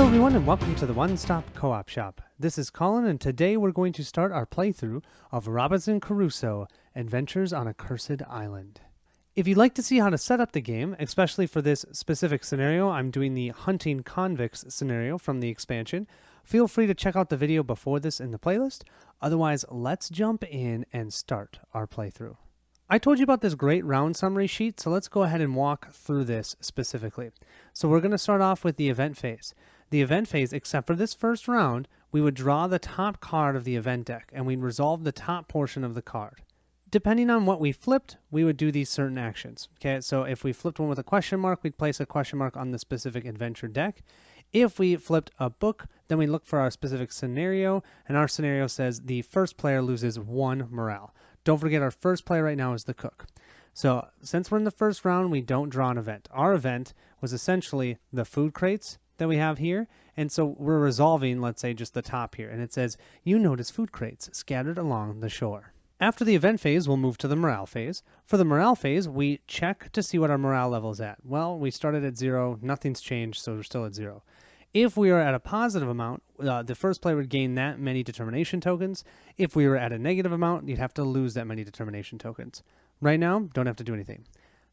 everyone, and welcome to the One-Stop Co-op Shop. This is Colin, and today we're going to start our playthrough of Robinson Crusoe, Adventures on a Cursed Island. If you'd like to see how to set up the game, especially for this specific scenario, I'm doing the Hunting Convicts scenario from the expansion. Feel free to check out the video before this in the playlist. Otherwise, let's jump in and start our playthrough. I told you about this great round summary sheet, so let's go ahead and walk through this specifically. So we're going to start off with the event phase. The event phase, except for this first round, we would draw the top card of the event deck, and we'd resolve the top portion of the card. Depending on what we flipped, we would do these certain actions. Okay, so if we flipped one with a question mark, we'd place a question mark on the specific adventure deck. If we flipped a book, then we look for our specific scenario, and our scenario says the first player loses 1 morale. Don't forget, our first player right now is the cook. So since we're in the first round, we don't draw an event. Our event was essentially the food crates that we have here, and so we're resolving, let's say, just the top here, and it says, you notice food crates scattered along the shore. After the event phase, we'll move to the morale phase. For the morale phase, we check to see what our morale level is at. Well, we started at 0, nothing's changed, so we're still at 0. If we are at a positive amount, the first player would gain that many determination tokens. If we were at a negative amount, you'd have to lose that many determination tokens. Right now, don't have to do anything.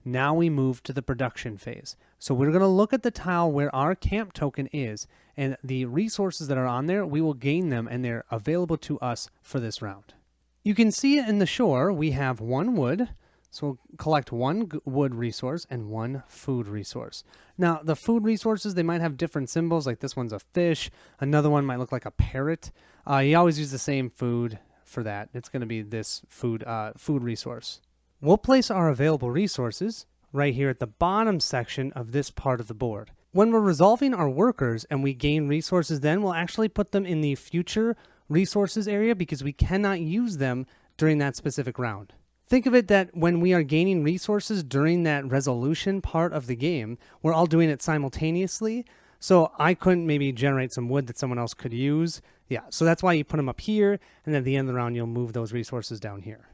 Now we move to the production phase. So we're going to look at the tile where our camp token is, and the resources that are on there, we will gain them, and they're available to us for this round. You can see in the shore, we have 1 wood. So we'll collect 1 wood resource and 1 food resource. Now, the food resources, they might have different symbols, like this one's a fish, another one might look like a parrot. You always use the same food for that. It's going to be this food resource. We'll place our available resources right here at the bottom section of this part of the board. When we're resolving our workers and we gain resources, then we'll actually put them in the future resources area because we cannot use them during that specific round. Think of it that when we are gaining resources during that resolution part of the game, we're all doing it simultaneously. So I couldn't maybe generate some wood that someone else could use. Yeah, so that's why you put them up here, and then at the end of the round, you'll move those resources down here.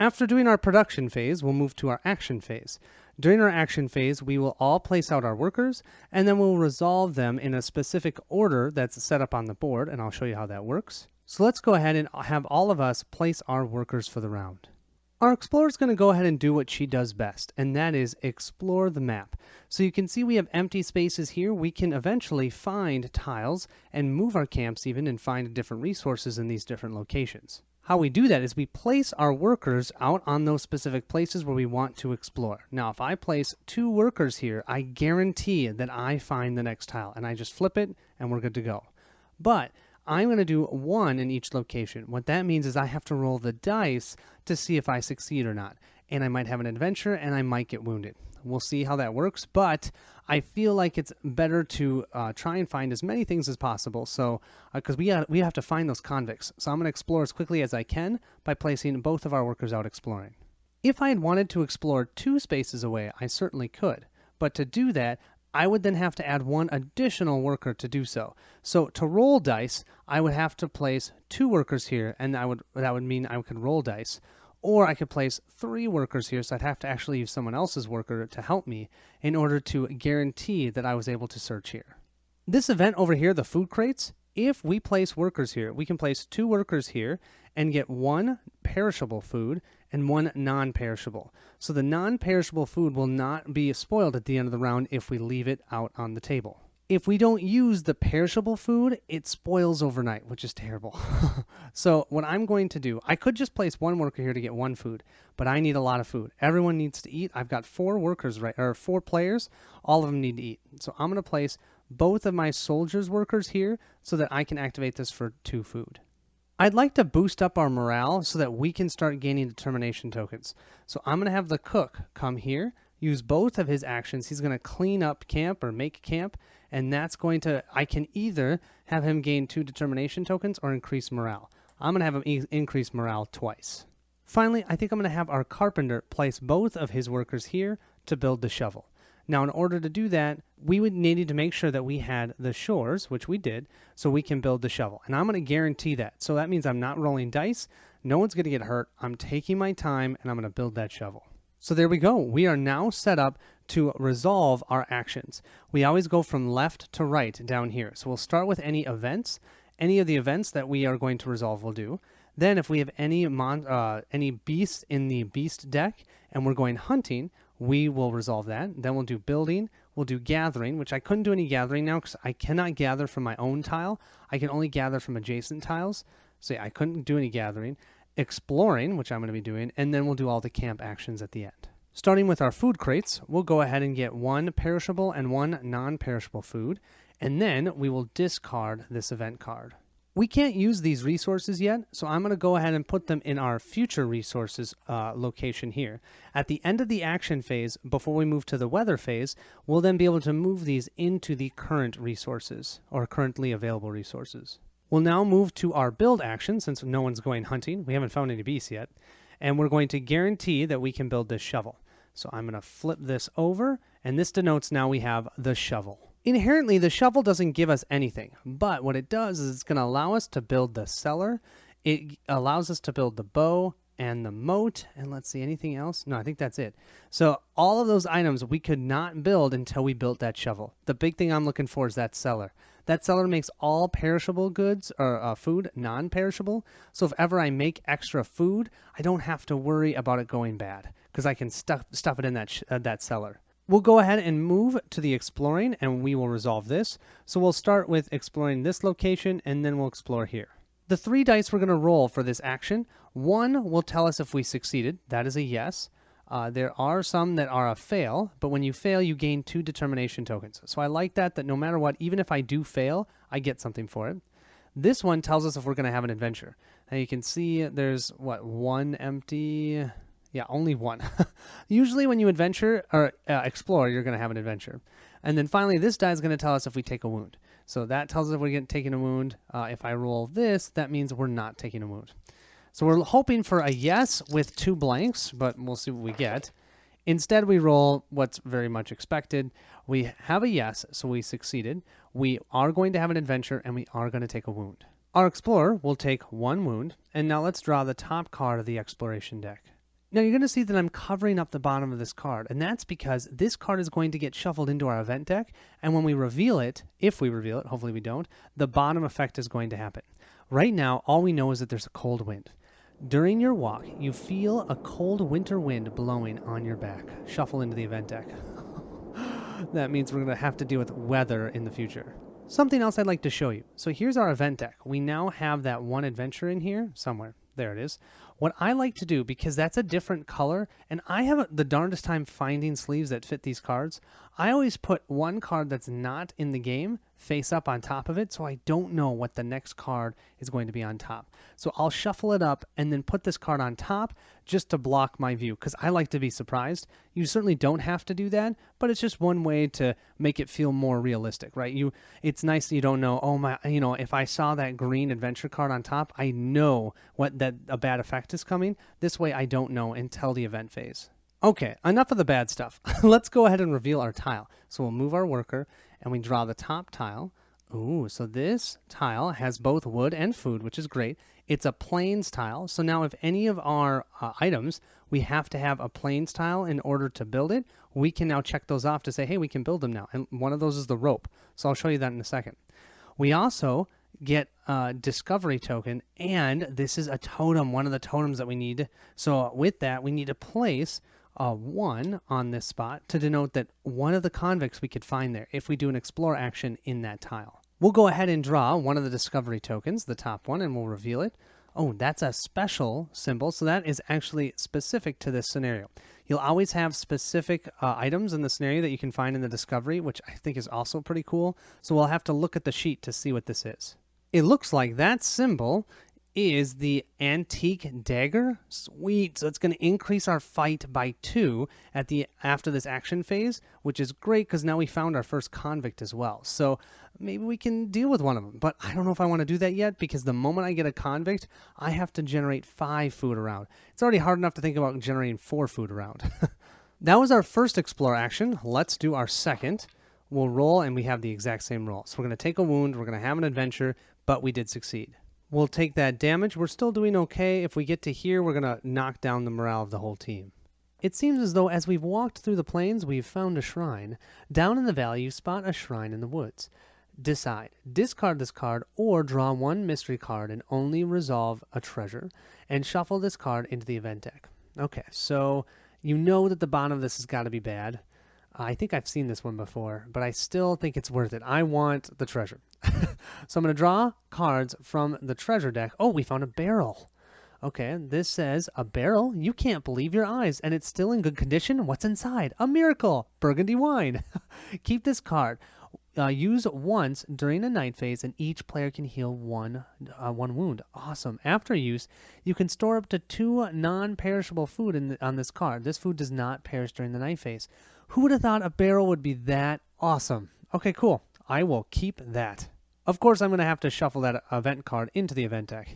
After doing our production phase, we'll move to our action phase. During our action phase, we will all place out our workers, and then we'll resolve them in a specific order that's set up on the board, and I'll show you how that works. So let's go ahead and have all of us place our workers for the round. Our explorer is going to go ahead and do what she does best, and that is explore the map. So you can see we have empty spaces here. We can eventually find tiles and move our camps even and find different resources in these different locations. How we do that is we place our workers out on those specific places where we want to explore. Now, if I place 2 workers here, I guarantee that I find the next tile, and I just flip it and we're good to go. But I'm going to do 1 in each location. What that means is I have to roll the dice to see if I succeed or not. And I might have an adventure and I might get wounded. We'll see how that works, but I feel like it's better to try and find as many things as possible. So, because we have to find those convicts. So I'm going to explore as quickly as I can by placing both of our workers out exploring. If I had wanted to explore 2 spaces away, I certainly could. But to do that, I would then have to add 1 additional worker to do so. So to roll dice, I would have to place 2 workers here, and that would mean I could roll dice. Or I could place 3 workers here, so I'd have to actually use someone else's worker to help me in order to guarantee that I was able to search here. This event over here, the food crates, if we place workers here, we can place 2 workers here and get 1 perishable food and 1 non-perishable. So the non-perishable food will not be spoiled at the end of the round if we leave it out on the table. If we don't use the perishable food, it spoils overnight, which is terrible. So what I'm going to do, I could just place 1 worker here to get 1 food, but I need a lot of food. Everyone needs to eat. I've got 4 workers, or 4 players. All of them need to eat. So I'm going to place both of my soldiers' workers here so that I can activate this for 2 food. I'd like to boost up our morale so that we can start gaining determination tokens. So I'm going to have the cook come here, use both of his actions. He's going to clean up camp or make camp, and that's going to, I can either have him gain 2 determination tokens or increase morale. I'm going to have him increase morale twice. Finally, I think I'm going to have our carpenter place both of his workers here to build the shovel. Now, in order to do that, we would need to make sure that we had the shores, which we did, so we can build the shovel. And I'm going to guarantee that. So that means I'm not rolling dice. No one's going to get hurt. I'm taking my time, and I'm going to build that shovel. So there we go. We are now set up to resolve our actions. We always go from left to right down here. So we'll start with any events. Any of the events that we are going to resolve will do. Then if we have any beast in the beast deck and we're going hunting, we will resolve that. Then we'll do building. We'll do gathering, which I couldn't do any gathering now because I cannot gather from my own tile. I can only gather from adjacent tiles. So yeah, I couldn't do any gathering. Exploring, which I'm going to be doing, and then we'll do all the camp actions at the end. Starting with our food crates, we'll go ahead and get one perishable and one non-perishable food, and then we will discard this event card. We can't use these resources yet, so I'm going to go ahead and put them in our future resources location here. At the end of the action phase, before we move to the weather phase, we'll then be able to move these into the current resources, or currently available resources. We'll now move to our build action, since no one's going hunting. We haven't found any beasts yet. And we're going to guarantee that we can build this shovel. So I'm going to flip this over, and this denotes now we have the shovel. Inherently, the shovel doesn't give us anything, but what it does is it's going to allow us to build the cellar. It allows us to build the bow and the moat, and let's see, anything else? No, I think that's it. So all of those items we could not build until we built that shovel. The big thing I'm looking for is that cellar. That cellar makes all perishable goods or food non-perishable. So if ever I make extra food, I don't have to worry about it going bad because I can stuff it in that cellar. We'll go ahead and move to the exploring, and we will resolve this. So we'll start with exploring this location, and then we'll explore here. The 3 dice we're going to roll for this action, one will tell us if we succeeded. That is a yes. There are some that are a fail, but when you fail, you gain 2 determination tokens. So I like that no matter what, even if I do fail, I get something for it. This one tells us if we're going to have an adventure. Now you can see there's, one empty... Yeah, only one. Usually when you adventure or explore, you're going to have an adventure. And then finally, this die is going to tell us if we take a wound. So that tells us if we're taking a wound. If I roll this, that means we're not taking a wound. So we're hoping for a yes with 2 blanks, but we'll see what we get. Instead, we roll what's very much expected. We have a yes, so we succeeded. We are going to have an adventure, and we are going to take a wound. Our explorer will take 1 wound, and now let's draw the top card of the exploration deck. Now you're going to see that I'm covering up the bottom of this card, and that's because this card is going to get shuffled into our event deck, and when we reveal it, if we reveal it, hopefully we don't, the bottom effect is going to happen. Right now, all we know is that there's a cold wind. During your walk, you feel a cold winter wind blowing on your back. Shuffle into the event deck. That means we're going to have to deal with weather in the future. Something else I'd like to show you. So here's our event deck. We now have that 1 adventure in here somewhere. There it is. What I like to do, because that's a different color, and I have the darndest time finding sleeves that fit these cards, I always put 1 card that's not in the game face up on top of it, so I don't know what the next card is going to be on top. So I'll shuffle it up and then put this card on top just to block my view, because I like to be surprised. You certainly don't have to do that, but it's just one way to make it feel more realistic, right? It's nice that you don't know, oh my, if I saw that green adventure card on top, I know that a bad effect is coming. This way I don't know until the event phase. Okay, enough of the bad stuff. Let's go ahead and reveal our tile. So we'll move our worker and we draw the top tile. Ooh, so this tile has both wood and food, which is great. It's a plains tile. So now if any of our items, we have to have a plains tile in order to build it, we can now check those off to say, hey, we can build them now. And one of those is the rope. So I'll show you that in a second. We also get a discovery token, and this is a totem, one of the totems that we need. So with that, we need to place a 1 on this spot to denote that one of the convicts we could find there if we do an explore action in that tile. We'll go ahead and draw one of the discovery tokens, the top one, and we'll reveal it. Oh, that's a special symbol, so that is actually specific to this scenario. You'll always have specific items in the scenario that you can find in the discovery, which I think is also pretty cool. So we'll have to look at the sheet to see what this is. It looks like that symbol is the antique dagger. Sweet. So it's going to increase our fight by 2 after this action phase, which is great because now we found our first convict as well. So maybe we can deal with one of them, but I don't know if I want to do that yet because the moment I get a convict, I have to generate 5 food around. It's already hard enough to think about generating 4 food around. That was our first explore action. Let's do our second. We'll roll and we have the exact same roll. So we're going to take a wound, we're going to have an adventure, but we did succeed. We'll take that damage. We're still doing okay. If we get to here, we're going to knock down the morale of the whole team. It seems as though as we've walked through the plains, we've found a shrine. Down in the valley, you spot a shrine in the woods. Decide. Discard this card or draw one mystery card and only resolve a treasure, and shuffle this card into the event deck. Okay, so you know that the bottom of this has got to be bad. I think I've seen this one before, but I still think it's worth it. I want the treasure. So I'm going to draw cards from the treasure deck. Oh, we found a barrel. Okay, this says, a barrel? You can't believe your eyes, and it's still in good condition? What's inside? A miracle! Burgundy wine! Keep this card. Use once during the night phase, and each player can heal one wound. Awesome. After use, you can store up to 2 non-perishable food on this card. This food does not perish during the night phase. Who would have thought a barrel would be that awesome? Okay, cool. I will keep that. Of course, I'm going to have to shuffle that event card into the event deck.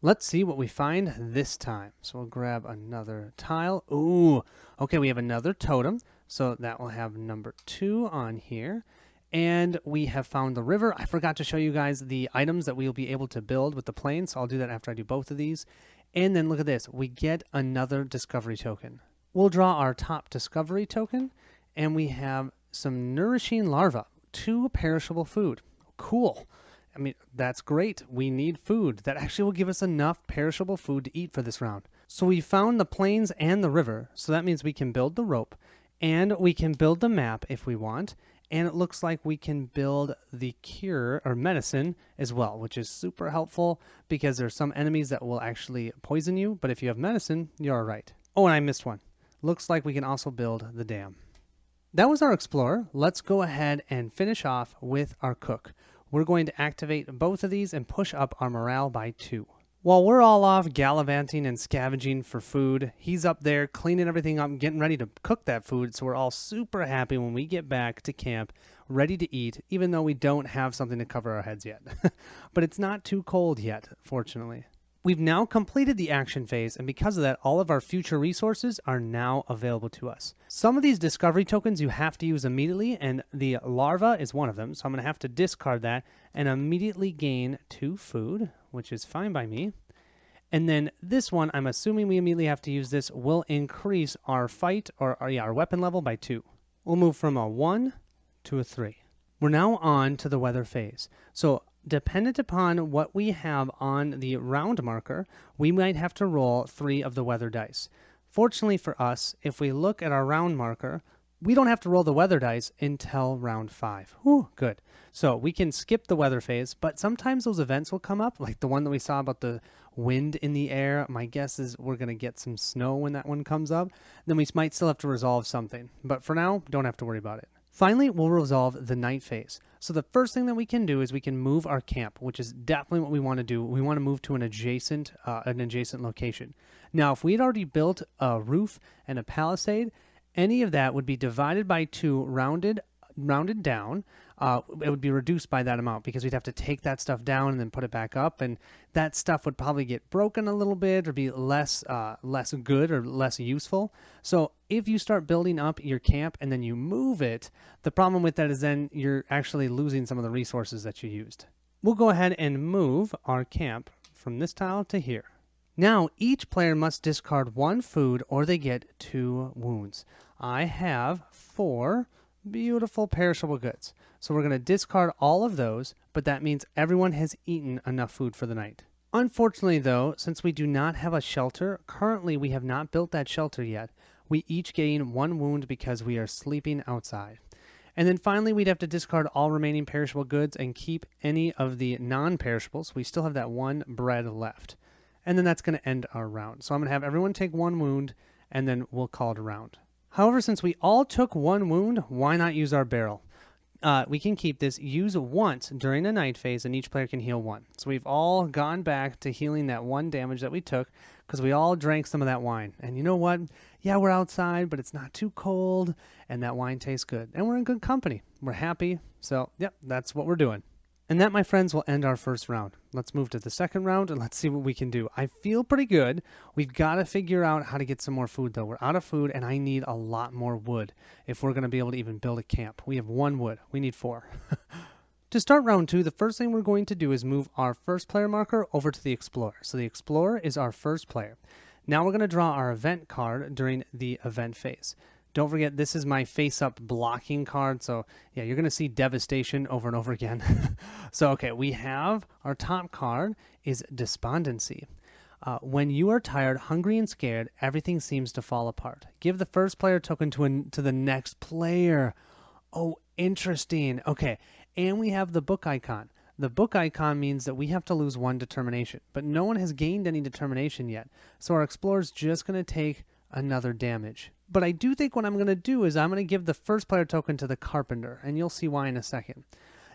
Let's see what we find this time. So we'll grab another tile. Ooh, okay, we have another totem. So that will have number 2 on here. And we have found the river. I forgot to show you guys the items that we'll be able to build with the plane. So I'll do that after I do both of these. And then look at this. We get another discovery token. We'll draw our top discovery token. And we have some nourishing larvae. 2 perishable food. Cool. I mean, that's great. We need food. That actually will give us enough perishable food to eat for this round. So we found the plains and the river. So that means we can build the rope. And we can build the map if we want. And it looks like we can build the cure or medicine as well, which is super helpful because there's some enemies that will actually poison you. But if you have medicine, you're all right. Oh, and I missed one. Looks like we can also build the dam. That was our explorer. Let's go ahead and finish off with our cook. We're going to activate both of these and push up our morale by 2. While we're all off gallivanting and scavenging for food, he's up there cleaning everything up and getting ready to cook that food, so we're all super happy when we get back to camp, ready to eat, even though we don't have something to cover our heads yet. But it's not too cold yet, fortunately. We've now completed the action phase, and because of that, all of our future resources are now available to us. Some of these discovery tokens you have to use immediately, and the larva is one of them, so I'm going to have to discard that and immediately gain 2 food, which is fine by me. And then this one, I'm assuming we immediately have to use this, will increase our fight, or our weapon level by 2. We'll move from a 1 to a 3. We're now on to the weather phase. So dependent upon what we have on the round marker, we might have to roll 3 of the weather dice. Fortunately for us, if we look at our round marker, we don't have to roll the weather dice until round 5. Whew, good. So we can skip the weather phase, but sometimes those events will come up, like the one that we saw about the wind in the air. My guess is we're going to get some snow when that one comes up. Then we might still have to resolve something. But for now, don't have to worry about it. Finally, we'll resolve the night phase. So the first thing that we can do is we can move our camp, which is definitely what we want to do. We want to move to an adjacent location. Now, if we had already built a roof and a palisade, any of that would be divided by 2, rounded down. It would be reduced by that amount because we'd have to take that stuff down and then put it back up, and that stuff would probably get broken a little bit or be less good or less useful. So if you start building up your camp and then you move it, the problem with that is then you're actually losing some of the resources that you used. We'll go ahead and move our camp from this tile to here. Now, each player must discard 1 food or they get 2 wounds. I have 4 beautiful perishable goods. So we're going to discard all of those, but that means everyone has eaten enough food for the night. Unfortunately, though, since we do not have a shelter, currently we have not built that shelter yet. We each gain 1 wound because we are sleeping outside. And then finally, we'd have to discard all remaining perishable goods and keep any of the non-perishables. We still have that 1 bread left. And then that's going to end our round. So I'm going to have everyone take 1 wound, and then we'll call it a round. However, since we all took 1 wound, why not use our barrel? We can keep this. Use once during the night phase, and each player can heal 1. So we've all gone back to healing that 1 damage that we took because we all drank some of that wine. And you know what? Yeah, we're outside, but it's not too cold, and that wine tastes good. And we're in good company. We're happy. So, yep, that's what we're doing. And that, my friends, will end our first round. Let's move to the second round and let's see what we can do. I feel pretty good. We've got to figure out how to get some more food, though. We're out of food, and I need a lot more wood if we're going to be able to even build a camp. We have 1 wood. We need 4. To start round 2, the first thing we're going to do is move our first player marker over to the Explorer. So the Explorer is our first player. Now we're going to draw our event card during the event phase. Don't forget, this is my face-up blocking card, so yeah, you're going to see devastation over and over again. So, okay, we have our top card is despondency. When you are tired, hungry, and scared, everything seems to fall apart. Give the first player token to the next player. Oh, interesting. Okay, and we have the book icon. The book icon means that we have to lose 1 determination, but no one has gained any determination yet, so our explorer's just going to take another damage. But I do think what I'm going to do is I'm going to give the first player token to the carpenter, and you'll see why in a second.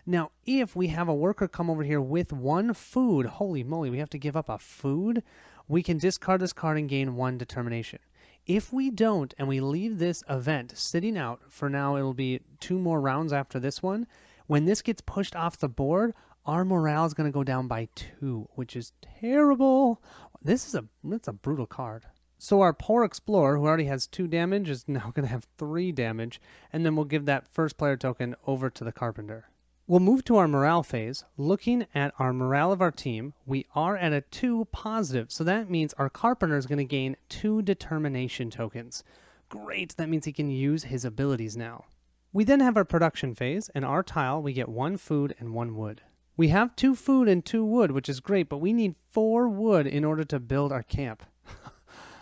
Now, if we have a worker come over here with 1 food, holy moly, we have to give up a food, we can discard this card and gain 1 determination. If we don't, and we leave this event sitting out, for now it'll be 2 more rounds after this one, when this gets pushed off the board, our morale is going to go down by 2, which is terrible. That's a brutal card. So our poor explorer, who already has 2 damage, is now going to have 3 damage, and then we'll give that first player token over to the carpenter. We'll move to our morale phase. Looking at our morale of our team, we are at a 2 positive, so that means our carpenter is going to gain 2 determination tokens. Great, that means he can use his abilities now. We then have our production phase, and our tile, we get 1 food and 1 wood. We have 2 food and 2 wood, which is great, but we need 4 wood in order to build our camp.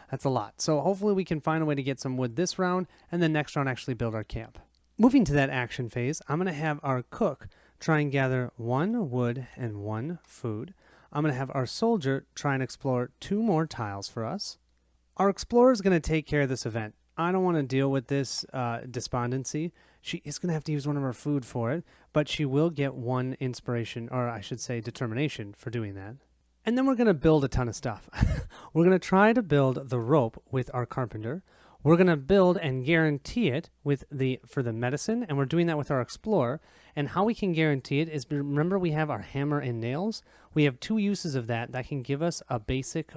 That's a lot. So hopefully we can find a way to get some wood this round, and then next round actually build our camp. Moving to that action phase, I'm going to have our cook try and gather 1 wood and 1 food. I'm going to have our soldier try and explore 2 more tiles for us. Our explorer is going to take care of this event. I don't want to deal with this despondency. She is going to have to use one of her food for it, but she will get 1 inspiration, or I should say determination, for doing that. And then we're going to build a ton of stuff. We're going to try to build the rope with our carpenter. We're going to build and guarantee it for the medicine, and we're doing that with our explorer. And how we can guarantee it is, remember we have our hammer and nails? We have 2 uses of that can give us a basic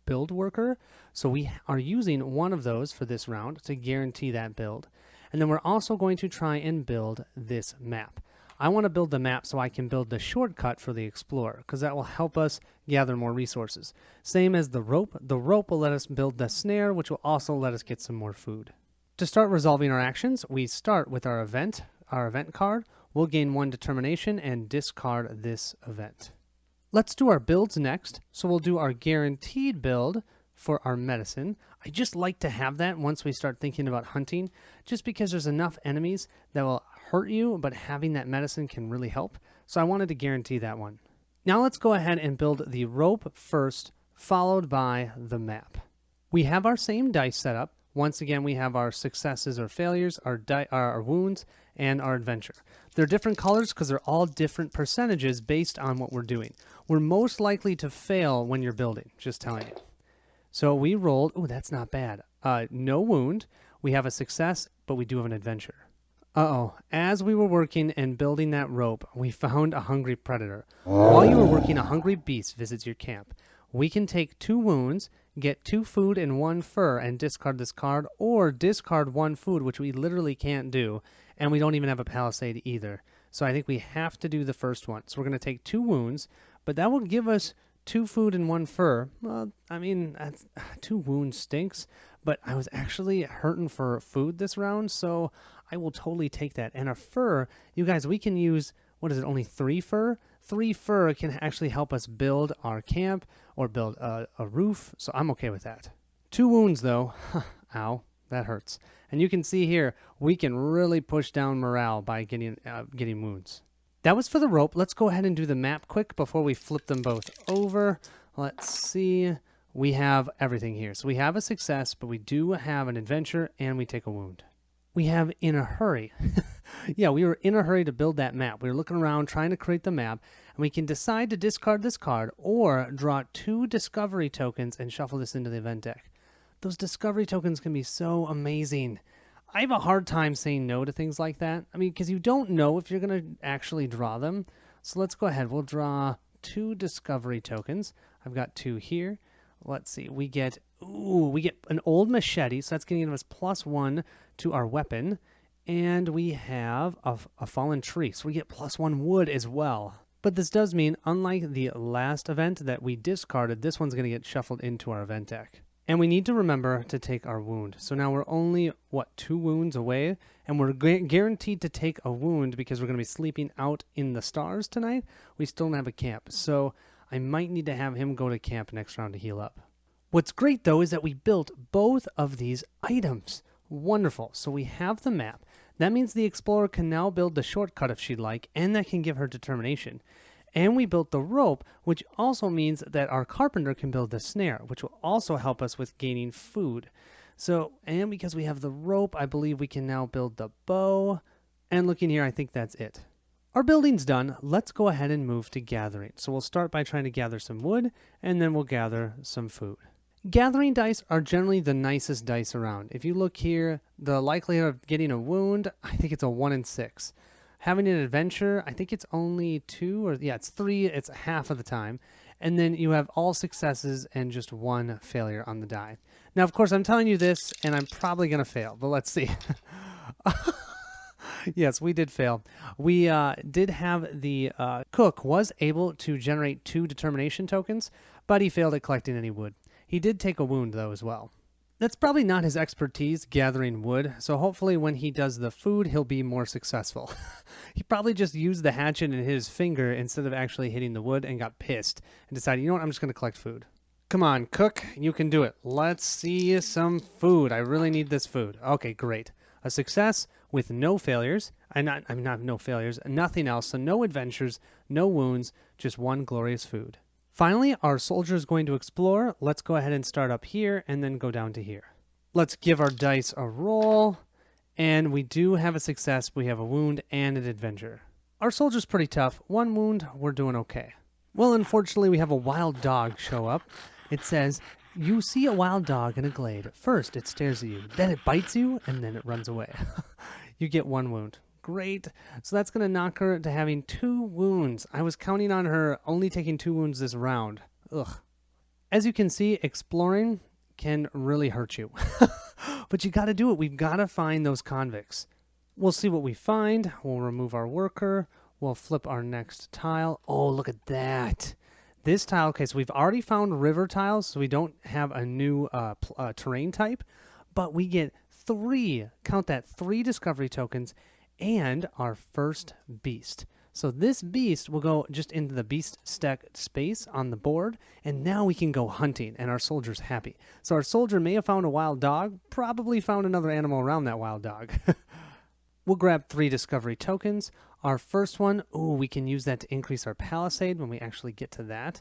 build worker. So we are using one of those for this round to guarantee that build. And then we're also going to try and build this map. I want to build the map so I can build the shortcut for the explorer, because that will help us gather more resources. Same as the rope. The rope will let us build the snare, which will also let us get some more food. To start resolving our actions, we start with our event card. We'll gain 1 determination and discard this event. Let's do our builds next. So we'll do our guaranteed build for our medicine. I just like to have that once we start thinking about hunting, just because there's enough enemies that will hurt you, but having that medicine can really help. So I wanted to guarantee that one. Now let's go ahead and build the rope first, followed by the map. We have our same dice set up. Once again, we have our successes or failures, our wounds, and our adventure. They're different colors because they're all different percentages based on what we're doing. We're most likely to fail when you're building, just telling you. So we rolled, oh, that's not bad. No wound. We have a success, but we do have an adventure. Uh-oh. As we were working and building that rope, we found a hungry predator. While you were working, a hungry beast visits your camp. We can take 2 wounds, get 2 food and 1 fur, and discard this card, or discard 1 food, which we literally can't do, and we don't even have a palisade either. So I think we have to do the first one. So we're going to take 2 wounds, but that will give us 2 food and 1 fur. Well, I mean, 2 wounds stinks, but I was actually hurting for food this round, so I will totally take that. And a fur, you guys, we can use, what is it, only 3 fur? 3 fur can actually help us build our camp or build a roof, so I'm okay with that. 2 wounds, though. Ow, that hurts. And you can see here, we can really push down morale by getting wounds. That was for the rope. Let's go ahead and do the map quick before we flip them both over. Let's see. We have everything here. So we have a success, but we do have an adventure, and we take a wound. We have in a hurry. Yeah, we were in a hurry to build that map. We were looking around trying to create the map, and we can decide to discard this card or draw 2 discovery tokens and shuffle this into the event deck. Those discovery tokens can be so amazing. I have a hard time saying no to things like that. I mean, because you don't know if you're going to actually draw them. So let's go ahead. We'll draw 2 discovery tokens. I've got 2 here. Let's see. We get an old machete. So that's going to give us +1 to our weapon. And we have a fallen tree. So we get +1 wood as well. But this does mean, unlike the last event that we discarded, this one's going to get shuffled into our event deck. And we need to remember to take our wound. So now we're only, 2 wounds away? And we're guaranteed to take a wound because we're going to be sleeping out in the stars tonight. We still don't have a camp. So I might need to have him go to camp next round to heal up. What's great, though, is that we built both of these items. Wonderful. So we have the map. That means the explorer can now build the shortcut if she'd like, and that can give her determination. And we built the rope, which also means that our carpenter can build the snare, which will also help us with gaining food. So, and because we have the rope, I believe we can now build the bow. And looking here, I think that's it. Our building's done. Let's go ahead and move to gathering. So we'll start by trying to gather some wood, and then we'll gather some food. Gathering dice are generally the nicest dice around. If you look here, the likelihood of getting a wound, I think it's a 1 in 6. Having an adventure, I think it's only 2, or it's 3, it's half of the time. And then you have all successes and just 1 failure on the die. Now, of course, I'm telling you this, and I'm probably going to fail, but let's see. Yes, we did fail. We did have the cook was able to generate 2 determination tokens, but he failed at collecting any wood. He did take a wound, though, as well. That's probably not his expertise, gathering wood, so hopefully when he does the food, he'll be more successful. He probably just used the hatchet and hit his finger instead of actually hitting the wood and got pissed and decided, you know what, I'm just going to collect food. Come on, cook, you can do it. Let's see some food. I really need this food. Okay, great. A success with no failures. Not no failures, nothing else, so no adventures, no wounds, just 1 glorious food. Finally, our soldier is going to explore. Let's go ahead and start up here and then go down to here. Let's give our dice a roll. And we do have a success. We have a wound and an adventure. Our soldier's pretty tough. 1 wound, we're doing okay. Well, unfortunately, we have a wild dog show up. It says, you see a wild dog in a glade. First, it stares at you. Then it bites you, and then it runs away. You get 1 wound. Great. So that's going to knock her to having 2 wounds. I was counting on her only taking 2 wounds this round. Ugh. As you can see, exploring can really hurt you. But you got to do it. We've got to find those convicts. We'll see what we find. We'll remove our worker. We'll flip our next tile. Oh, look at that. This tile, okay, so we've already found river tiles, so we don't have a new terrain type. But we get 3, count that, 3 discovery tokens, and our first beast. So this beast will go just into the beast stack space on the board, and now we can go hunting, and our soldier's happy. So our soldier may have found a wild dog, probably found another animal around that wild dog. We'll grab 3 discovery tokens. Our first one, we can use that to increase our palisade when we actually get to that.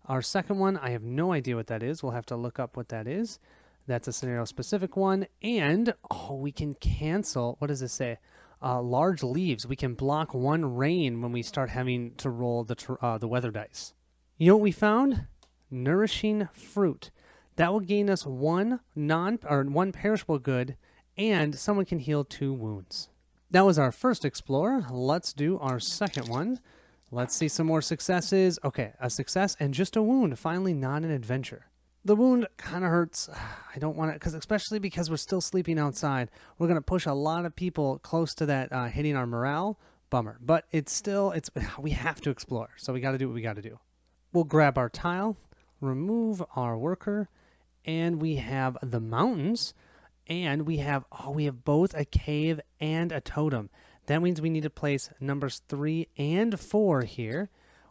Our second one, I have no idea what that is. We'll have to look up what that is. That's a scenario-specific one. And, we can cancel, what does this say? Large leaves. We can block 1 rain when we start having to roll the weather dice. You know what we found? Nourishing fruit. That will gain us 1 perishable good, and someone can heal 2 wounds. That was our first explorer. Let's do our second one. Let's see some more successes. Okay, a success and just a wound. Finally, not an adventure. The wound kind of hurts. I don't want it, especially because we're still sleeping outside. We're going to push a lot of people close to that hitting our morale. Bummer. But we have to explore, so we got to do what we got to do. We'll grab our tile, remove our worker, and we have the mountains. And we have both a cave and a totem. That means we need to place numbers 3 and 4 here.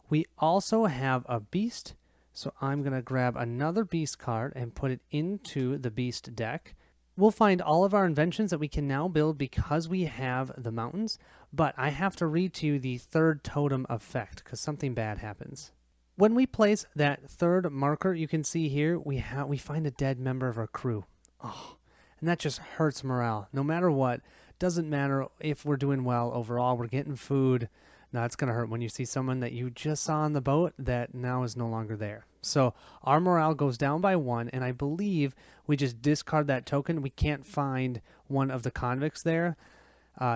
We also have a beast. So I'm going to grab another beast card and put it into the beast deck. We'll find all of our inventions that we can now build because we have the mountains. But I have to read to you the 3rd totem effect because something bad happens. When we place that 3rd marker, you can see here, we find a dead member of our crew. And that just hurts morale. No matter what, doesn't matter if we're doing well overall, we're getting food. No, it's going to hurt when you see someone that you just saw on the boat that now is no longer there. So our morale goes down by 1, and I believe we just discard that token. We can't find one of the convicts there.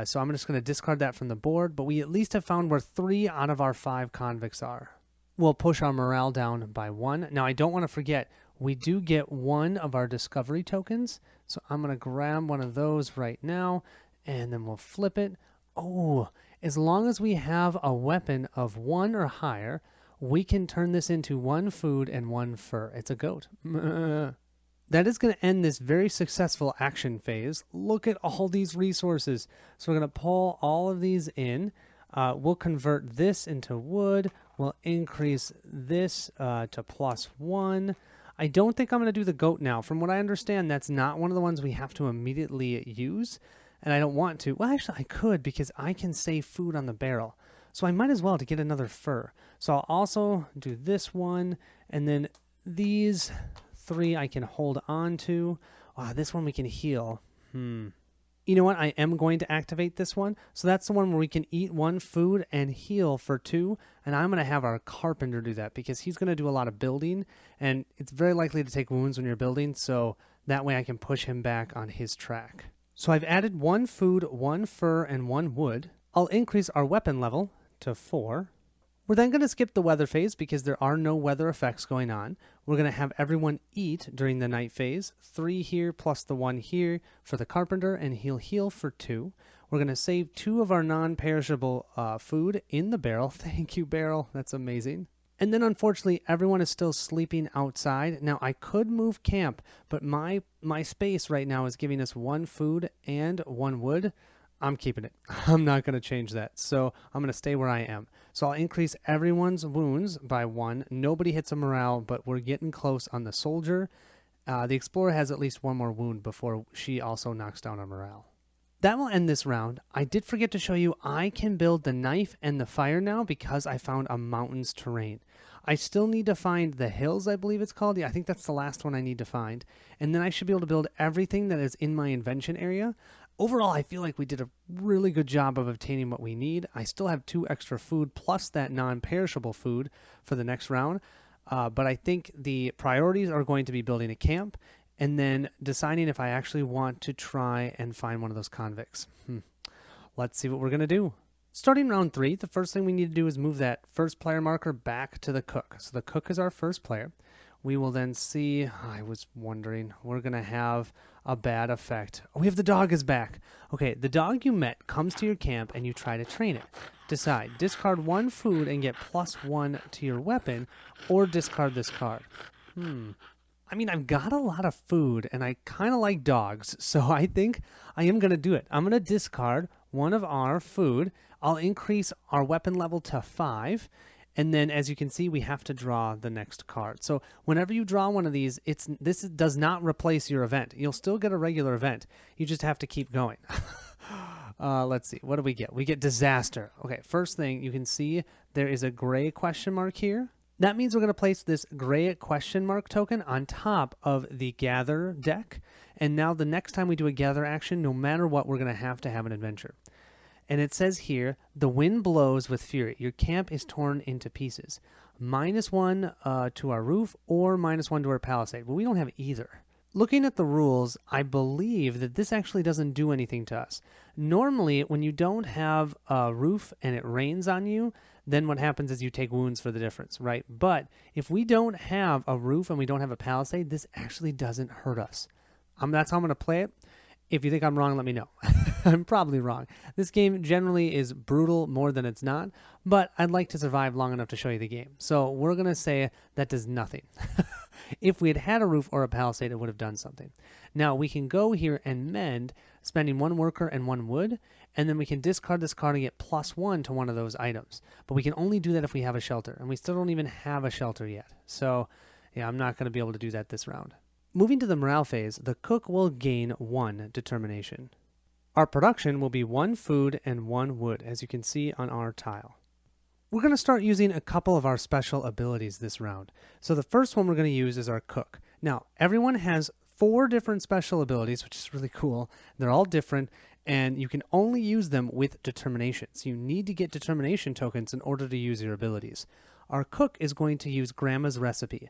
So I'm just going to discard that from the board, but we at least have found where 3 out of our 5 convicts are. We'll push our morale down by 1. Now, I don't want to forget, we do get 1 of our discovery tokens. So I'm going to grab one of those right now, and then we'll flip it. Oh, As long as we have a weapon of 1 or higher, we can turn this into 1 food and 1 fur. It's a goat. That is going to end this very successful action phase. Look at all these resources. So we're going to pull all of these in. We'll convert this into wood. We'll increase this to +1. I don't think I'm going to do the goat now. From what I understand, that's not one of the ones we have to immediately use. And I don't want to. Well, actually, I could because I can save food on the barrel. So I might as well to get another fur. So I'll also do this one. And then these 3 I can hold on to. This one we can heal. You know what? I am going to activate this one. So that's the one where we can eat 1 food and heal for 2. And I'm going to have our carpenter do that because he's going to do a lot of building. And it's very likely to take wounds when you're building. So that way I can push him back on his track. So I've added 1 food, 1 fur, and 1 wood. I'll increase our weapon level to 4. We're then going to skip the weather phase because there are no weather effects going on. We're going to have everyone eat during the night phase. 3 here plus the 1 here for the carpenter, and he'll heal for 2. We're going to save 2 of our non-perishable food in the barrel. Thank you, barrel. That's amazing. And then unfortunately, everyone is still sleeping outside. Now, I could move camp, but my space right now is giving us 1 food and 1 wood. I'm keeping it. I'm not going to change that. So I'm going to stay where I am. So I'll increase everyone's wounds by 1. Nobody hits a morale, but we're getting close on the soldier. The explorer has at least 1 more wound before she also knocks down our morale. That will end this round. I did forget to show you I can build the knife and the fire now because I found a mountain's terrain. I still need to find the hills, I believe it's called. Yeah, I think that's the last one I need to find. And then I should be able to build everything that is in my invention area. Overall, I feel like we did a really good job of obtaining what we need. I still have 2 extra food plus that non-perishable food for the next round. But I think the priorities are going to be building a camp and then deciding if I actually want to try and find one of those convicts. Let's see what we're going to do. Starting round 3, the first thing we need to do is move that first player marker back to the cook. So the cook is our first player. We will then see, I was wondering, we're going to have a bad effect. Oh, we have the dog is back. Okay, the dog you met comes to your camp and you try to train it. Decide, discard 1 food and get +1 to your weapon, or discard this card. I mean, I've got a lot of food and I kind of like dogs, so I think I am going to do it. I'm going to discard 1 of our food. I'll increase our weapon level to 5. And then, as you can see, we have to draw the next card. So whenever you draw one of these, this does not replace your event. You'll still get a regular event. You just have to keep going. Let's see. What do we get? We get disaster. Okay, first thing, you can see there is a gray question mark here. That means we're going to place this gray question mark token on top of the gather deck. And now the next time we do a gather action, no matter what, we're going to have an adventure. And it says here, the wind blows with fury. Your camp is torn into pieces. -1 to our roof or -1 to our palisade. Well, we don't have either. Looking at the rules, I believe that this actually doesn't do anything to us. Normally, when you don't have a roof and it rains on you, then what happens is you take wounds for the difference, right? But if we don't have a roof and we don't have a palisade, this actually doesn't hurt us. That's how I'm going to play it. If you think I'm wrong, let me know. I'm probably wrong. This game generally is brutal more than it's not, but I'd like to survive long enough to show you the game. So we're going to say that does nothing. If we had had a roof or a palisade, it would have done something. Now we can go here and mend, spending 1 worker and 1 wood, and then we can discard this card and get +1 to one of those items. But we can only do that if we have a shelter, and we still don't even have a shelter yet. So yeah, I'm not going to be able to do that this round. Moving to the morale phase, the cook will gain 1 determination. Our production will be 1 food and 1 wood, as you can see on our tile. We're going to start using a couple of our special abilities this round. So the first one we're going to use is our cook. Now, everyone has 4 different special abilities, which is really cool. They're all different, and you can only use them with determination. So you need to get determination tokens in order to use your abilities. Our cook is going to use Grandma's recipe.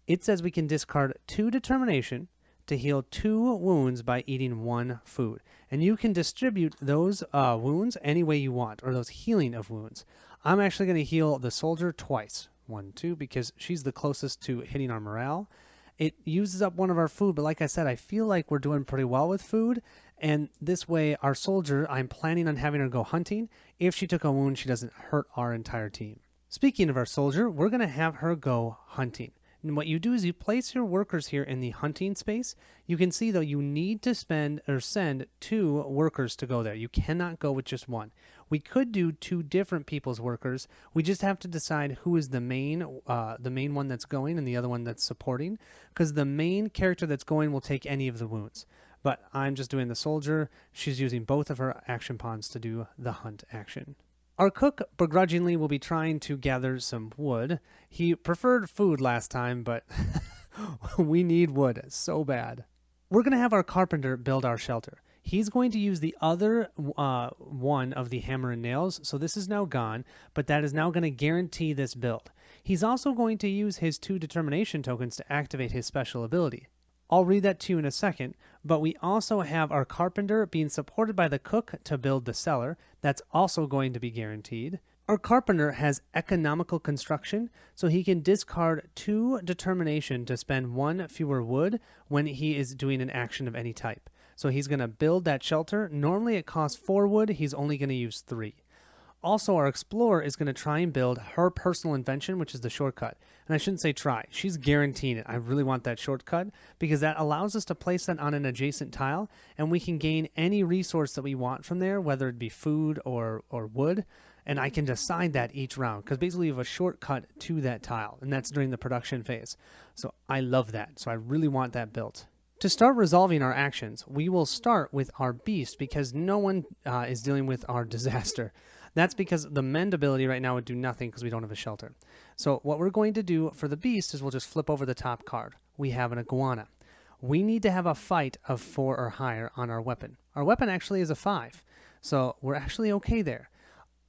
It says we can discard 2 determination to heal 2 wounds by eating 1 food. And you can distribute those wounds any way you want, or those healing of wounds. I'm actually going to heal the soldier twice. 1, 2, because she's the closest to hitting our morale. It uses up 1 of our food, but like I said, I feel like we're doing pretty well with food, And this way, our soldier, I'm planning on having her go hunting. If she took a wound, she doesn't hurt our entire team. Speaking of our soldier, we're going to have her go hunting. And what you do is you place your workers here in the hunting space. You can see, though, you need to send 2 workers to go there. You cannot go with just one. We could do 2 different people's workers. We just have to decide who is the main one that's going and the other one that's supporting, because the main character that's going will take any of the wounds. But I'm just doing the soldier. She's using both of her action pawns to do the hunt action. Our cook begrudgingly will be trying to gather some wood. He preferred food last time, but we need wood so bad. We're going to have our carpenter build our shelter. He's going to use the other one of the hammer and nails, so this is now gone, but that is now going to guarantee this build. He's also going to use his 2 determination tokens to activate his special ability. I'll read that to you in a second, but we also have our carpenter being supported by the cook to build the cellar. That's also going to be guaranteed. Our carpenter has economical construction, so he can discard 2 determination to spend 1 fewer wood when he is doing an action of any type. So he's going to build that shelter. Normally it costs 4 wood. He's only going to use 3. Also, our explorer is going to try and build her personal invention, which is the shortcut. And I shouldn't say try. She's guaranteeing it. I really want that shortcut because that allows us to place that on an adjacent tile, and we can gain any resource that we want from there, whether it be food or wood. And I can decide that each round because basically you have a shortcut to that tile, and that's during the production phase. So I love that. So I really want that built. To start resolving our actions, we will start with our beast because no one is dealing with our disaster. That's because the mend ability right now would do nothing because we don't have a shelter. So what we're going to do for the beast is we'll just flip over the top card. We have an iguana. We need to have a fight of 4 or higher on our weapon. Our weapon actually is a 5, so we're actually okay there.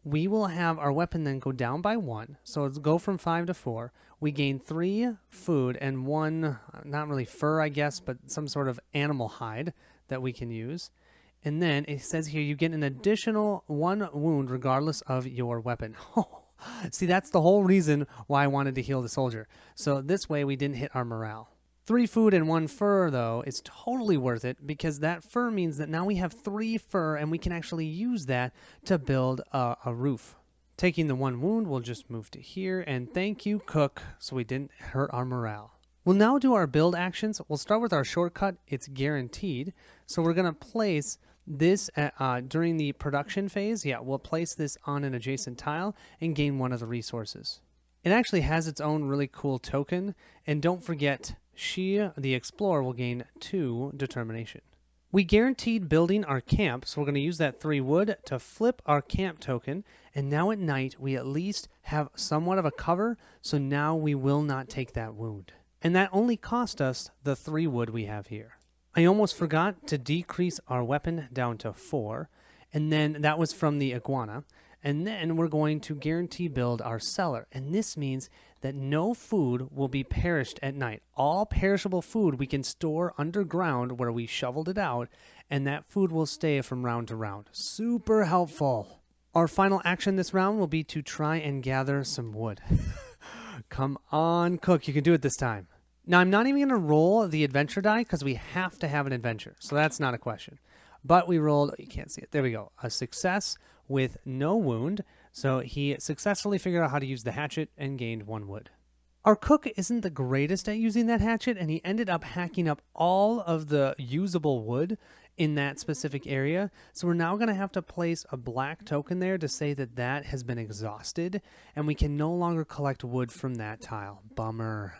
We will have our weapon then go down by 1, so let's go from 5 to 4. We gain 3 food and 1, not really fur I guess, but some sort of animal hide that we can use. And then it says here you get an additional 1 wound regardless of your weapon. See, that's the whole reason why I wanted to heal the soldier. So this way we didn't hit our morale. 3 food and 1 fur, though, is totally worth it because that fur means that now we have 3 fur and we can actually use that to build a roof. Taking the 1 wound, we'll just move to here. And thank you, cook, so we didn't hurt our morale. We'll now do our build actions. We'll start with our shortcut. It's guaranteed. So we're going to place this during the production phase. Yeah, we'll place this on an adjacent tile and gain 1 of the resources. It actually has its own really cool token. And don't forget, she, the explorer, will gain 2 determination. We guaranteed building our camp, so we're going to use that 3 wood to flip our camp token. And now at night, we at least have somewhat of a cover, so now we will not take that wound. And that only cost us the 3 wood we have here. I almost forgot to decrease our weapon down to 4, and then that was from the iguana. And then we're going to guarantee build our cellar. And this means that no food will be perished at night. All perishable food we can store underground where we shoveled it out, and that food will stay from round to round. Super helpful. Our final action this round will be to try and gather some wood. Come on, cook, you can do it this time. Now, I'm not even going to roll the adventure die because we have to have an adventure, so that's not a question. But we rolled, you can't see it, there we go, a success with no wound. So he successfully figured out how to use the hatchet and gained 1 wood. Our cook isn't the greatest at using that hatchet, and he ended up hacking up all of the usable wood in that specific area. So we're now going to have to place a black token there to say that that has been exhausted, and we can no longer collect wood from that tile. Bummer.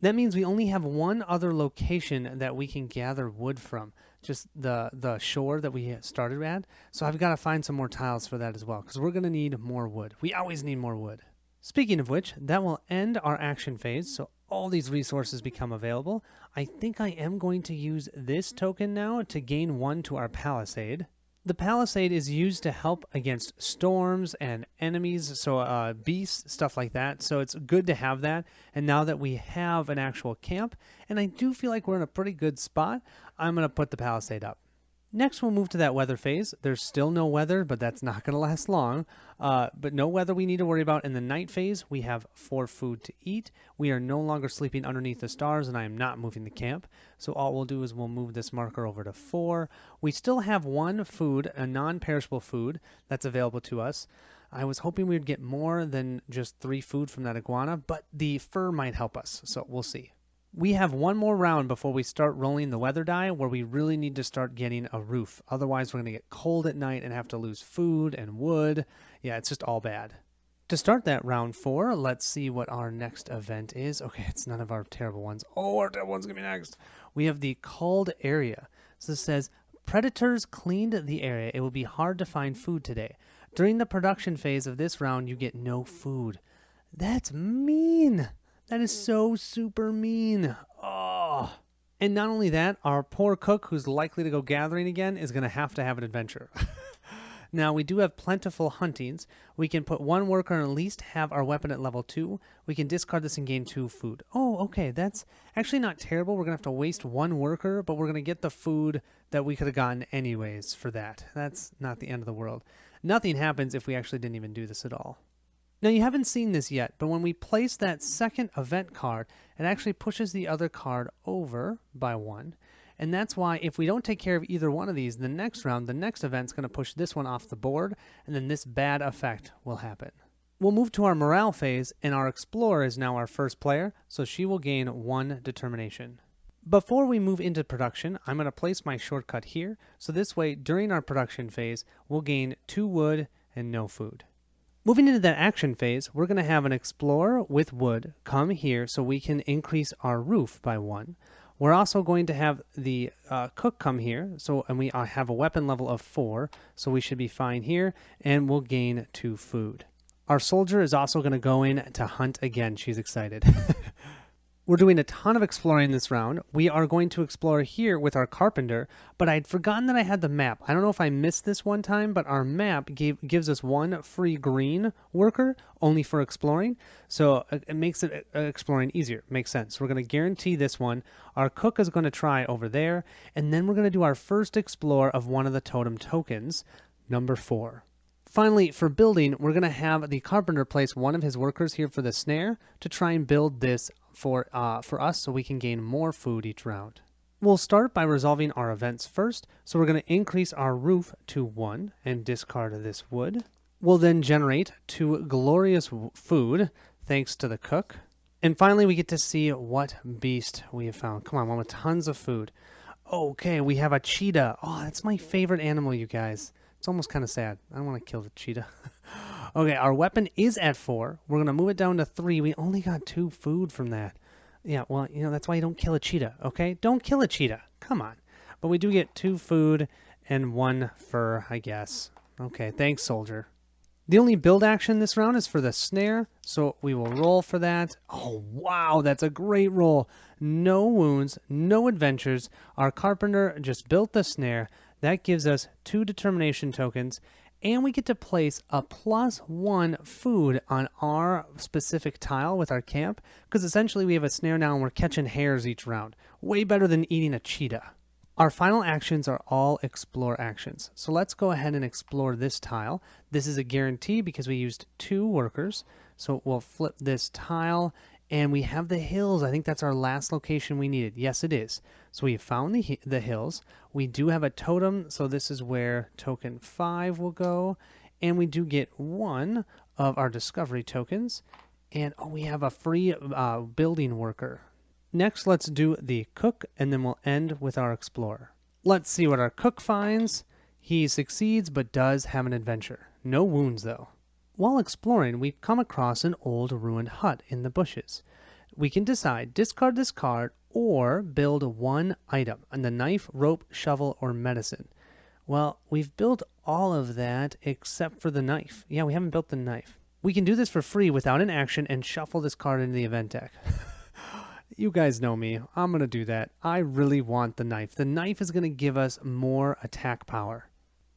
That means we only have 1 other location that we can gather wood from, just the shore that we started at. So I've got to find some more tiles for that as well, because we're going to need more wood. We always need more wood. Speaking of which, that will end our action phase, so all these resources become available. I think I am going to use this token now to gain 1 to our palisade. The palisade is used to help against storms and enemies, so beasts, stuff like that. So it's good to have that. And now that we have an actual camp, and I do feel like we're in a pretty good spot, I'm going to put the palisade up. Next, we'll move to that weather phase. There's still no weather, but that's not going to last long. But no weather we need to worry about. In the night phase, we have 4 food to eat. We are no longer sleeping underneath the stars, and I am not moving the camp. So all we'll do is we'll move this marker over to 4. We still have 1 food, a non-perishable food, that's available to us. I was hoping we would get more than just 3 food from that iguana, but the fur might help us, so we'll see. We have 1 more round before we start rolling the weather die, where we really need to start getting a roof. Otherwise, we're going to get cold at night and have to lose food and wood. Yeah, it's just all bad. To start that round 4, let's see what our next event is. Okay, it's none of our terrible ones. Oh, our terrible one's going to be next. We have the culled area. So this says, predators cleaned the area. It will be hard to find food today. During the production phase of this round, you get no food. That's mean. That is so super mean. Oh. And not only that, our poor cook, who's likely to go gathering again, is going to have an adventure. Now, we do have plentiful huntings. We can put 1 worker and at least have our weapon at level 2. We can discard this and gain 2 food. Oh, okay, that's actually not terrible. We're going to have to waste 1 worker, but we're going to get the food that we could have gotten anyways for that. That's not the end of the world. Nothing happens if we actually didn't even do this at all. Now, you haven't seen this yet, but when we place that second event card, it actually pushes the other card over by 1. And that's why if we don't take care of either one of these, the next round, the next event's going to push this one off the board, and then this bad effect will happen. We'll move to our morale phase, and our explorer is now our first player, so she will gain 1 determination. Before we move into production, I'm going to place my shortcut here, so this way, during our production phase, we'll gain 2 wood and no food. Moving into that action phase, we're going to have an explorer with wood come here so we can increase our roof by 1. We're also going to have the cook come here, and we have a weapon level of 4, so we should be fine here, and we'll gain 2 food. Our soldier is also going to go in to hunt again. She's excited. We're doing a ton of exploring this round. We are going to explore here with our carpenter, but I'd forgotten that I had the map. I don't know if I missed this one time, but our map gives us 1 free green worker only for exploring, so it makes it exploring easier. Makes sense. We're going to guarantee this one. Our cook is going to try over there, and then we're going to do our first explore of one of the totem tokens, number 4. Finally, for building, we're going to have the carpenter place 1 of his workers here for the snare to try and build this for us so we can gain more food each round. We'll start by resolving our events first, so we're going to increase our roof to 1 and discard this wood. We'll then generate 2 glorious food, thanks to the cook. And finally, we get to see what beast we have found. Come on, one with tons of food. Okay, we have a cheetah. Oh, that's my favorite animal, you guys. It's almost kind of sad. I don't want to kill the cheetah. Okay, our weapon is at 4. We're going to move it down to 3. We only got 2 food from that. Yeah, well, that's why you don't kill a cheetah, okay? Don't kill a cheetah. Come on. But we do get 2 food and 1 fur, I guess. Okay, thanks, soldier. The only build action this round is for the snare, so we will roll for that. Oh, wow, that's a great roll. No wounds, no adventures. Our carpenter just built the snare. That gives us 2 determination tokens, and we get to place a +1 food on our specific tile with our camp, because essentially we have a snare now and we're catching hares each round. Way better than eating a cheetah. Our final actions are all explore actions. So let's go ahead and explore this tile. This is a guarantee because we used 2 workers. So we'll flip this tile, and we have the hills. I think that's our last location we needed. Yes, it is. So we found the hills. We do have a totem, so this is where token 5 will go. And we do get 1 of our discovery tokens. And we have a free building worker. Next, let's do the cook, and then we'll end with our explorer. Let's see what our cook finds. He succeeds, but does have an adventure. No wounds, though. While exploring, we've come across an old ruined hut in the bushes. We can decide, discard this card, or build 1 item, and the knife, rope, shovel, or medicine. Well, we've built all of that except for the knife. Yeah, we haven't built the knife. We can do this for free without an action and shuffle this card into the event deck. You guys know me. I'm going to do that. I really want the knife. The knife is going to give us more attack power.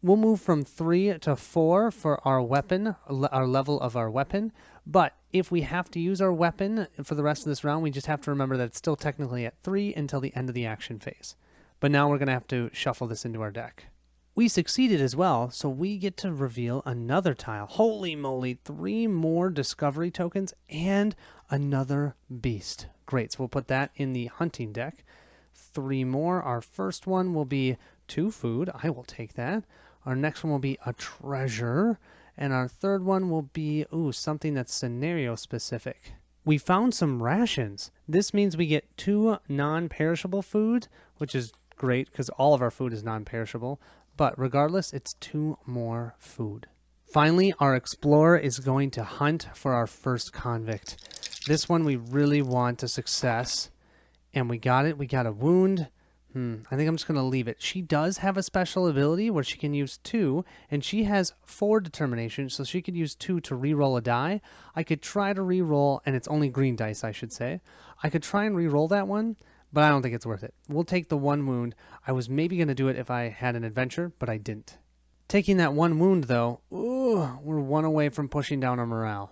We'll move from 3 to 4 for our weapon, our level of our weapon. But if we have to use our weapon for the rest of this round, we just have to remember that it's still technically at 3 until the end of the action phase. But now we're going to have to shuffle this into our deck. We succeeded as well, so we get to reveal another tile. Holy moly, 3 more discovery tokens and another beast. Great, so we'll put that in the hunting deck. 3 more. Our first one will be 2 food. I will take that. Our next one will be a treasure. And our third one will be, something that's scenario specific. We found some rations. This means we get 2 non-perishable food, which is great because all of our food is non-perishable. But regardless, it's 2 more food. Finally, our explorer is going to hunt for our first convict. This one we really want a success. And we got it. We got a wound. I think I'm just going to leave it. She does have a special ability where she can use 2. And she has 4 determination. So she could use 2 to re-roll a die. I could try to re-roll, and it's only green dice, I should say. I could try and re-roll that one. But I don't think it's worth it. We'll take the 1 wound. I was maybe going to do it if I had an adventure, but I didn't. Taking that 1 wound, though, we're 1 away from pushing down our morale.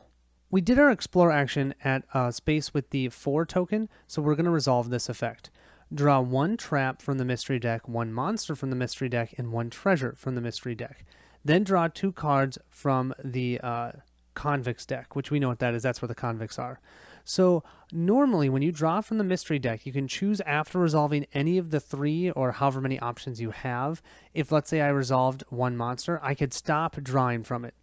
We did our explore action at a space with the 4 token, so we're going to resolve this effect. Draw 1 trap from the mystery deck, 1 monster from the mystery deck, and 1 treasure from the mystery deck. Then draw 2 cards from the convicts deck, which we know what that is. That's where the convicts are. So normally when you draw from the mystery deck, you can choose after resolving any of the 3 or however many options you have. If, let's say, I resolved 1 monster, I could stop drawing from it.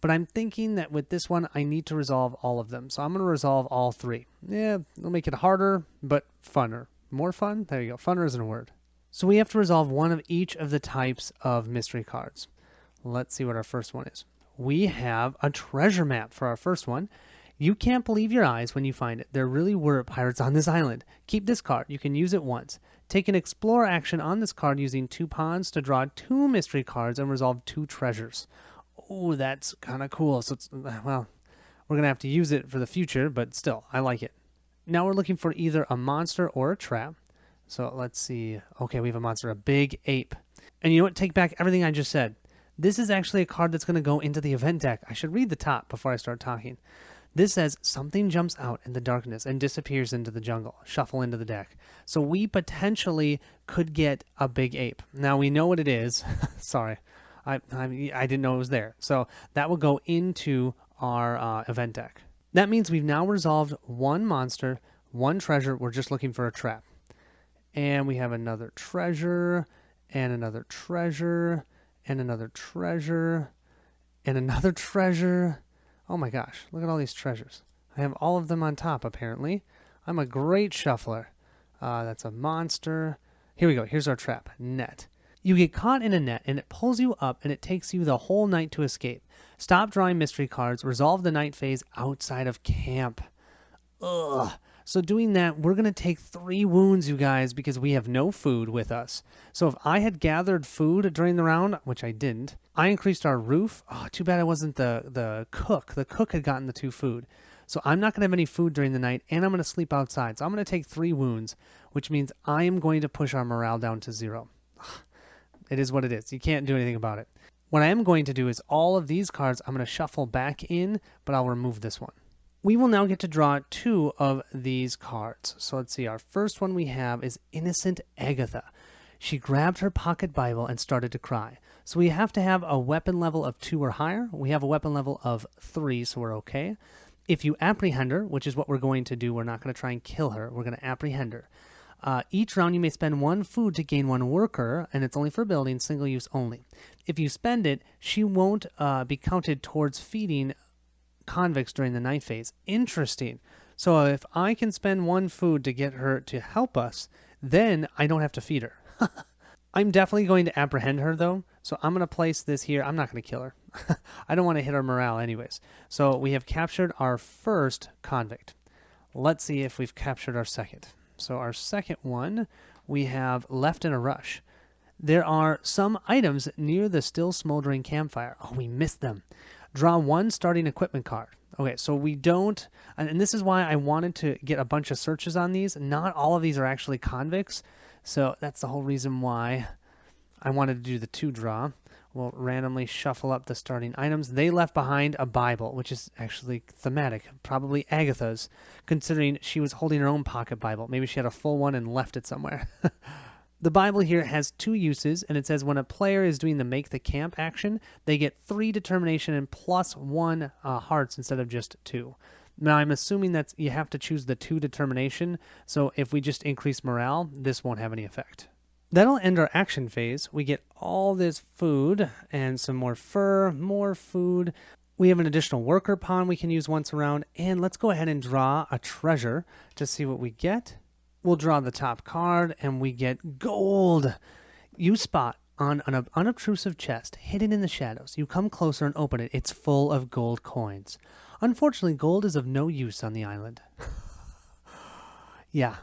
But I'm thinking that with this one, I need to resolve all of them. So I'm going to resolve all 3. Yeah, it'll make it harder, but funner. More fun? There you go. Funner isn't a word. So we have to resolve 1 of each of the types of mystery cards. Let's see what our first one is. We have a treasure map for our first one. You can't believe your eyes when you find it. There really were pirates on this island. Keep this card. You can use it once. Take an explore action on this card using 2 pawns to draw 2 mystery cards and resolve 2 treasures. Oh, that's kind of cool. So, well, we're going to have to use it for the future, but still, I like it. Now we're looking for either a monster or a trap. So let's see. Okay, we have a monster, a big ape. And you know what? Take back everything I just said. This is actually a card that's going to go into the event deck. I should read the top before I start talking. This says, something jumps out in the darkness and disappears into the jungle. Shuffle into the deck. So we potentially could get a big ape. Now we know what it is. Sorry. I didn't know it was there. So that will go into our event deck. That means we've now resolved 1 monster, 1 treasure. We're just looking for a trap. And we have another treasure, and another treasure, and another treasure, and another treasure. Oh my gosh, look at all these treasures. I have all of them on top, apparently. I'm a great shuffler. That's a monster. Here we go. Here's our trap. Net. You get caught in a net, and it pulls you up, and it takes you the whole night to escape. Stop drawing mystery cards. Resolve the night phase outside of camp. Ugh. So doing that, we're going to take 3 wounds, you guys, because we have no food with us. So if I had gathered food during the round, which I didn't, I increased our roof. Oh, too bad I wasn't the cook. The cook had gotten the 2 food. So I'm not going to have any food during the night, and I'm going to sleep outside. So I'm going to take 3 wounds, which means I am going to push our morale down to 0. It is what it is. You can't do anything about it. What I am going to do is all of these cards I'm going to shuffle back in, but I'll remove this one. We will now get to draw 2 of these cards. So let's see. Our first one we have is Innocent Agatha. She grabbed her pocket Bible and started to cry. So we have to have a weapon level of 2 or higher. We have a weapon level of 3, so we're okay. If you apprehend her, which is what we're going to do, we're not going to try and kill her. We're going to apprehend her. Each round you may spend 1 food to gain 1 worker, and it's only for building, single use only. If you spend it, she won't be counted towards feeding convicts during the night phase. Interesting. So if I can spend 1 food to get her to help us, then I don't have to feed her. I'm definitely going to apprehend her, though, so I'm going to place this here. I'm not going to kill her. I don't want to hit her morale anyways. So we have captured our first convict. Let's see if we've captured our second. So our second one, we have left in a rush. There are some items near the still smoldering campfire. Oh, we missed them. Draw 1 starting equipment card. Okay, so we don't, and this is why I wanted to get a bunch of searches on these. Not all of these are actually convicts, so that's the whole reason why I wanted to do the 2 draw. We'll randomly shuffle up the starting items. They left behind a Bible, which is actually thematic, probably Agatha's, considering she was holding her own pocket Bible. Maybe she had a full one and left it somewhere. The Bible here has 2 uses, and it says when a player is doing the make the camp action, they get 3 determination and plus 1 hearts instead of just 2. Now, I'm assuming that you have to choose the 2 determination, so if we just increase morale, this won't have any effect. That'll end our action phase. We get all this food and some more fur, more food. We have an additional worker pawn we can use once around, and let's go ahead and draw a treasure to see what we get. We'll draw the top card, and we get gold. You spot on an unobtrusive chest hidden in the shadows. You come closer and open it. It's full of gold coins. Unfortunately, gold is of no use on the island. Yeah,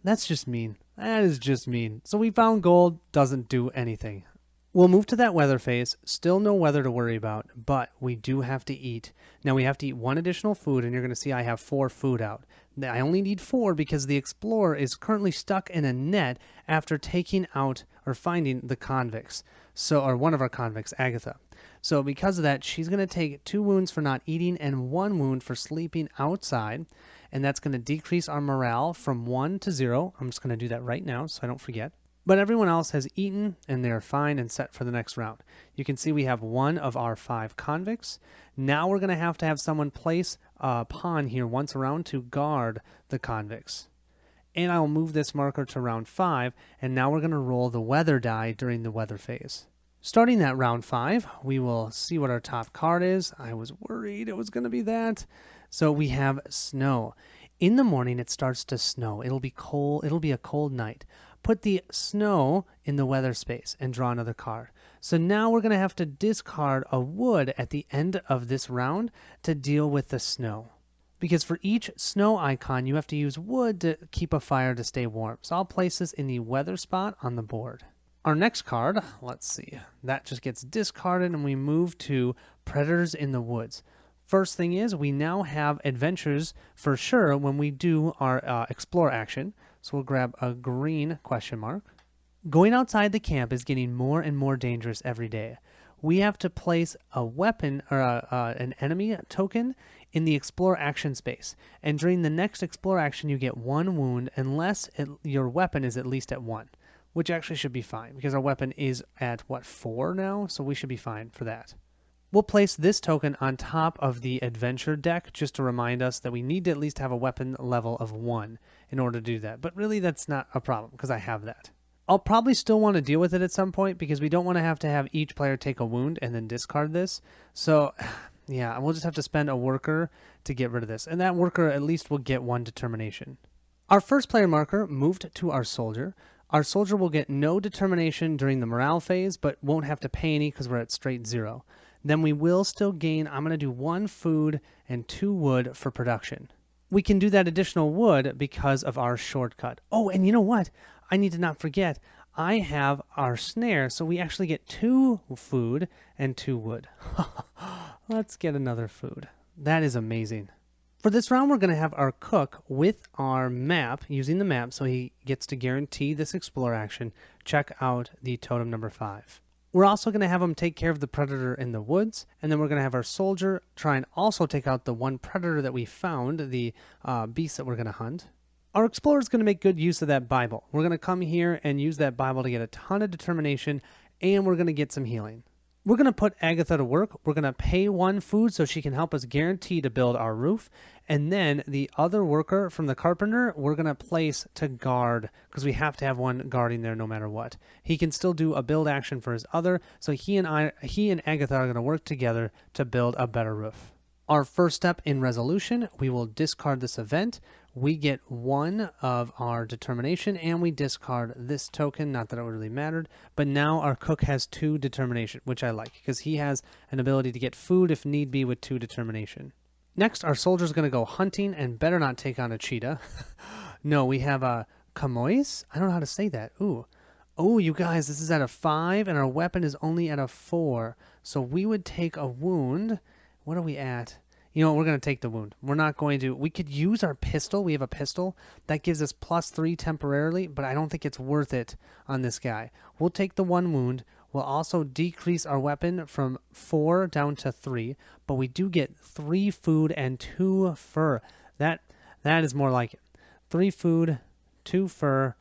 that's just mean. That is just mean. So we found gold, doesn't do anything. We'll move to that weather phase. Still no weather to worry about, but we do have to eat. Now we have to eat 1 additional food, and you're going to see I have 4 food out. I only need 4 because the explorer is currently stuck in a net after taking out or finding the convicts. Or one of our convicts, Agatha. So because of that, she's going to take 2 wounds for not eating and 1 wound for sleeping outside. And that's going to decrease our morale from 1 to 0. I'm just going to do that right now so I don't forget. But everyone else has eaten, and they're fine and set for the next round. You can see we have 1 of our 5 convicts. Now we're going to have someone place a pawn here once around to guard the convicts. And I'll move this marker to round 5, and now we're going to roll the weather die during the weather phase. Starting at round 5, we will see what our top card is. I was worried it was going to be that. So we have snow. In the morning, it starts to snow. It'll be cold. It'll be a cold night. Put the snow in the weather space and draw another card. So now we're going to have to discard a wood at the end of this round to deal with the snow. Because for each snow icon, you have to use wood to keep a fire to stay warm. So I'll place this in the weather spot on the board. Our next card, let's see, that just gets discarded, and we move to Predators in the Woods. First thing is, we now have adventures for sure when we do our explore action. So we'll grab a green question mark. Going outside the camp is getting more and more dangerous every day. We have to place a weapon or an enemy token in the explore action space. And during the next explore action, you get 1 wound unless your weapon is at least at 1, which actually should be fine because our weapon is at, 4 now? So we should be fine for that. We'll place this token on top of the adventure deck just to remind us that we need to at least have a weapon level of 1 in order to do that. But really, that's not a problem because I have that. I'll probably still want to deal with it at some point because we don't want to have each player take a wound and then discard this. So, yeah, we'll just have to spend a worker to get rid of this. And that worker at least will get 1 determination. Our first player marker moved to our soldier. Our soldier will get no determination during the morale phase, but won't have to pay any because we're at straight 0. Then we will still gain, I'm going to do 1 food and 2 wood for production. We can do that additional wood because of our shortcut. Oh, and you know what? I need to not forget, I have our snare, so we actually get 2 food and 2 wood. Let's get another food. That is amazing. For this round, we're going to have our cook with our map, using the map, so he gets to guarantee this explore action. Check out the totem number 5. We're also going to have him take care of the predator in the woods, and then we're going to have our soldier try and also take out the 1 predator that we found, the beast that we're going to hunt. Our explorer is going to make good use of that Bible. We're going to come here and use that Bible to get a ton of determination, and we're going to get some healing. We're going to put Agatha to work. We're going to pay 1 food so she can help us guarantee to build our roof. And then the other worker from the carpenter, we're going to place to guard because we have to have 1 guarding there no matter what. He can still do a build action for his other. So he and Agatha are going to work together to build a better roof. Our first step in resolution, we will discard this event. We get 1 of our determination, and we discard this token. Not that it really mattered, but now our cook has 2 determination, which I like, because he has an ability to get food if need be with 2 determination. Next, our soldier's going to go hunting and better not take on a cheetah. No, we have a camois? I don't know how to say that. Ooh. Oh, you guys, this is at a 5, and our weapon is only at a 4. So we would take a wound. What are we at? You know what, we're going to take the wound. We're not going to... We could use our pistol. We have a pistol. That gives us +3 temporarily, but I don't think it's worth it on this guy. We'll take the 1 wound. We'll also decrease our weapon from 4 down to 3, but we do get 3 food and 2 fur. That is more like it. 3 food, 2 fur.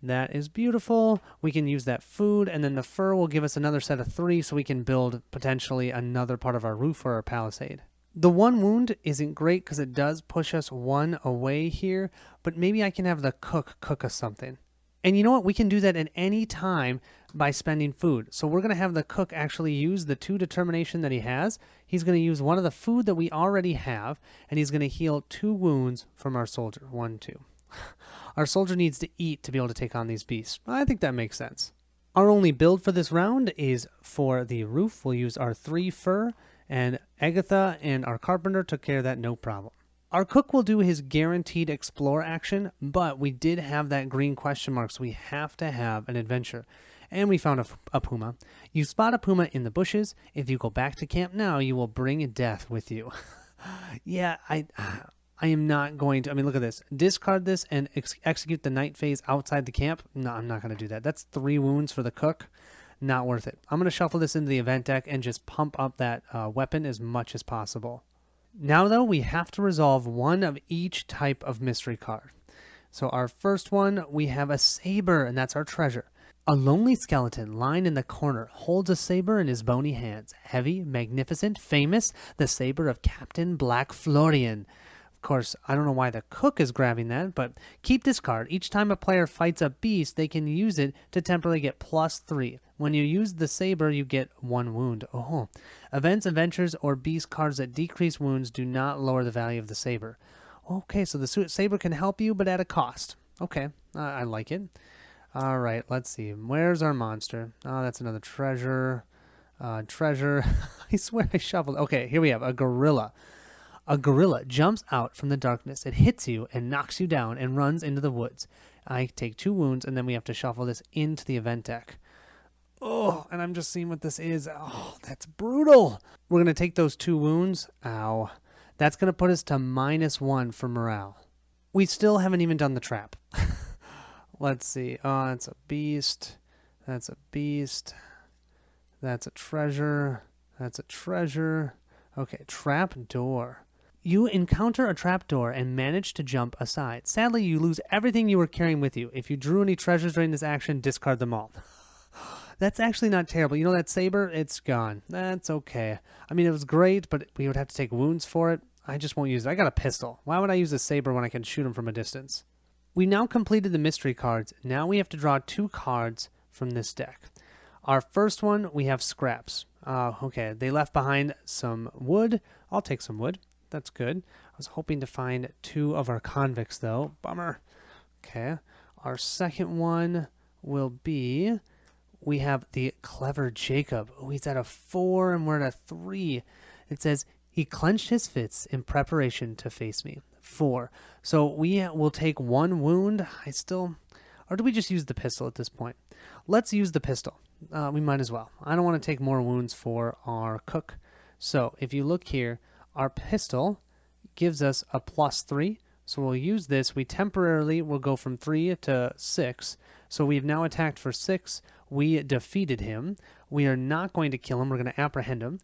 That is beautiful. We can use that food, and then the fur will give us another set of 3 so we can build potentially another part of our roof or our palisade. The 1 wound isn't great because it does push us 1 away here, but maybe I can have the cook us something. And you know what? We can do that at any time by spending food. So we're going to have the cook actually use the 2 determination that he has. He's going to use one of the food that we already have, and he's going to heal 2 wounds from our soldier. 1, 2. Our soldier needs to eat to be able to take on these beasts. I think that makes sense. Our only build for this round is for the roof. We'll use our 3 fur, and Agatha and our carpenter took care of that, no problem. Our cook will do his guaranteed explore action, but we did have that green question mark, so we have to have an adventure. And we found a puma. You spot a puma in the bushes. If you go back to camp now, you will bring death with you. Yeah, I am not going to, I mean, look at this. Discard this and execute the night phase outside the camp. No, I'm not going to do that. That's 3 wounds for the cook. Not worth it. I'm going to shuffle this into the event deck and just pump up that weapon as much as possible. Now, though, we have to resolve 1 of each type of mystery card. So our first one, we have a saber, and that's our treasure. A lonely skeleton lying in the corner holds a saber in his bony hands. Heavy, magnificent, famous, the saber of Captain Black Florian. Of course, I don't know why the cook is grabbing that, but keep this card. Each time a player fights a beast, they can use it to temporarily get +3. When you use the saber, you get 1 wound. Oh. Events, adventures, or beast cards that decrease wounds do not lower the value of the saber. Okay, so the saber can help you, but at a cost. Okay, I like it. All right, let's see. Where's our monster? Oh, that's another treasure. Treasure. I swear I shuffled. Okay, here we have a gorilla. A gorilla jumps out from the darkness. It hits you and knocks you down and runs into the woods. I take 2 wounds, and then we have to shuffle this into the event deck. Oh, and I'm just seeing what this is. Oh, that's brutal. We're going to take those 2 wounds. Ow. That's going to put us to -1 for morale. We still haven't even done the trap. Let's see. Oh, that's a beast. That's a beast. That's a treasure. That's a treasure. Okay, trap door. You encounter a trapdoor and manage to jump aside. Sadly, you lose everything you were carrying with you. If you drew any treasures during this action, discard them all. That's actually not terrible. You know that saber? It's gone. That's okay. I mean, it was great, but we would have to take wounds for it. I just won't use it. I got a pistol. Why would I use a saber when I can shoot him from a distance? We now completed the mystery cards. Now we have to draw 2 cards from this deck. Our first one, we have scraps. Okay, they left behind some wood. I'll take some wood. That's good. I was hoping to find 2 of our convicts, though. Bummer. Okay. Our second one will be, we have the clever Jacob. Oh, he's at a 4 and we're at a 3. It says, he clenched his fists in preparation to face me. 4. So we will take 1 wound. Or do we just use the pistol at this point? Let's use the pistol. We might as well. I don't want to take more wounds for our cook. So if you look here, our pistol gives us a +3. So we'll use this. We temporarily will go from 3 to 6. So we've now attacked for 6. We defeated him. We are not going to kill him. We're going to apprehend him.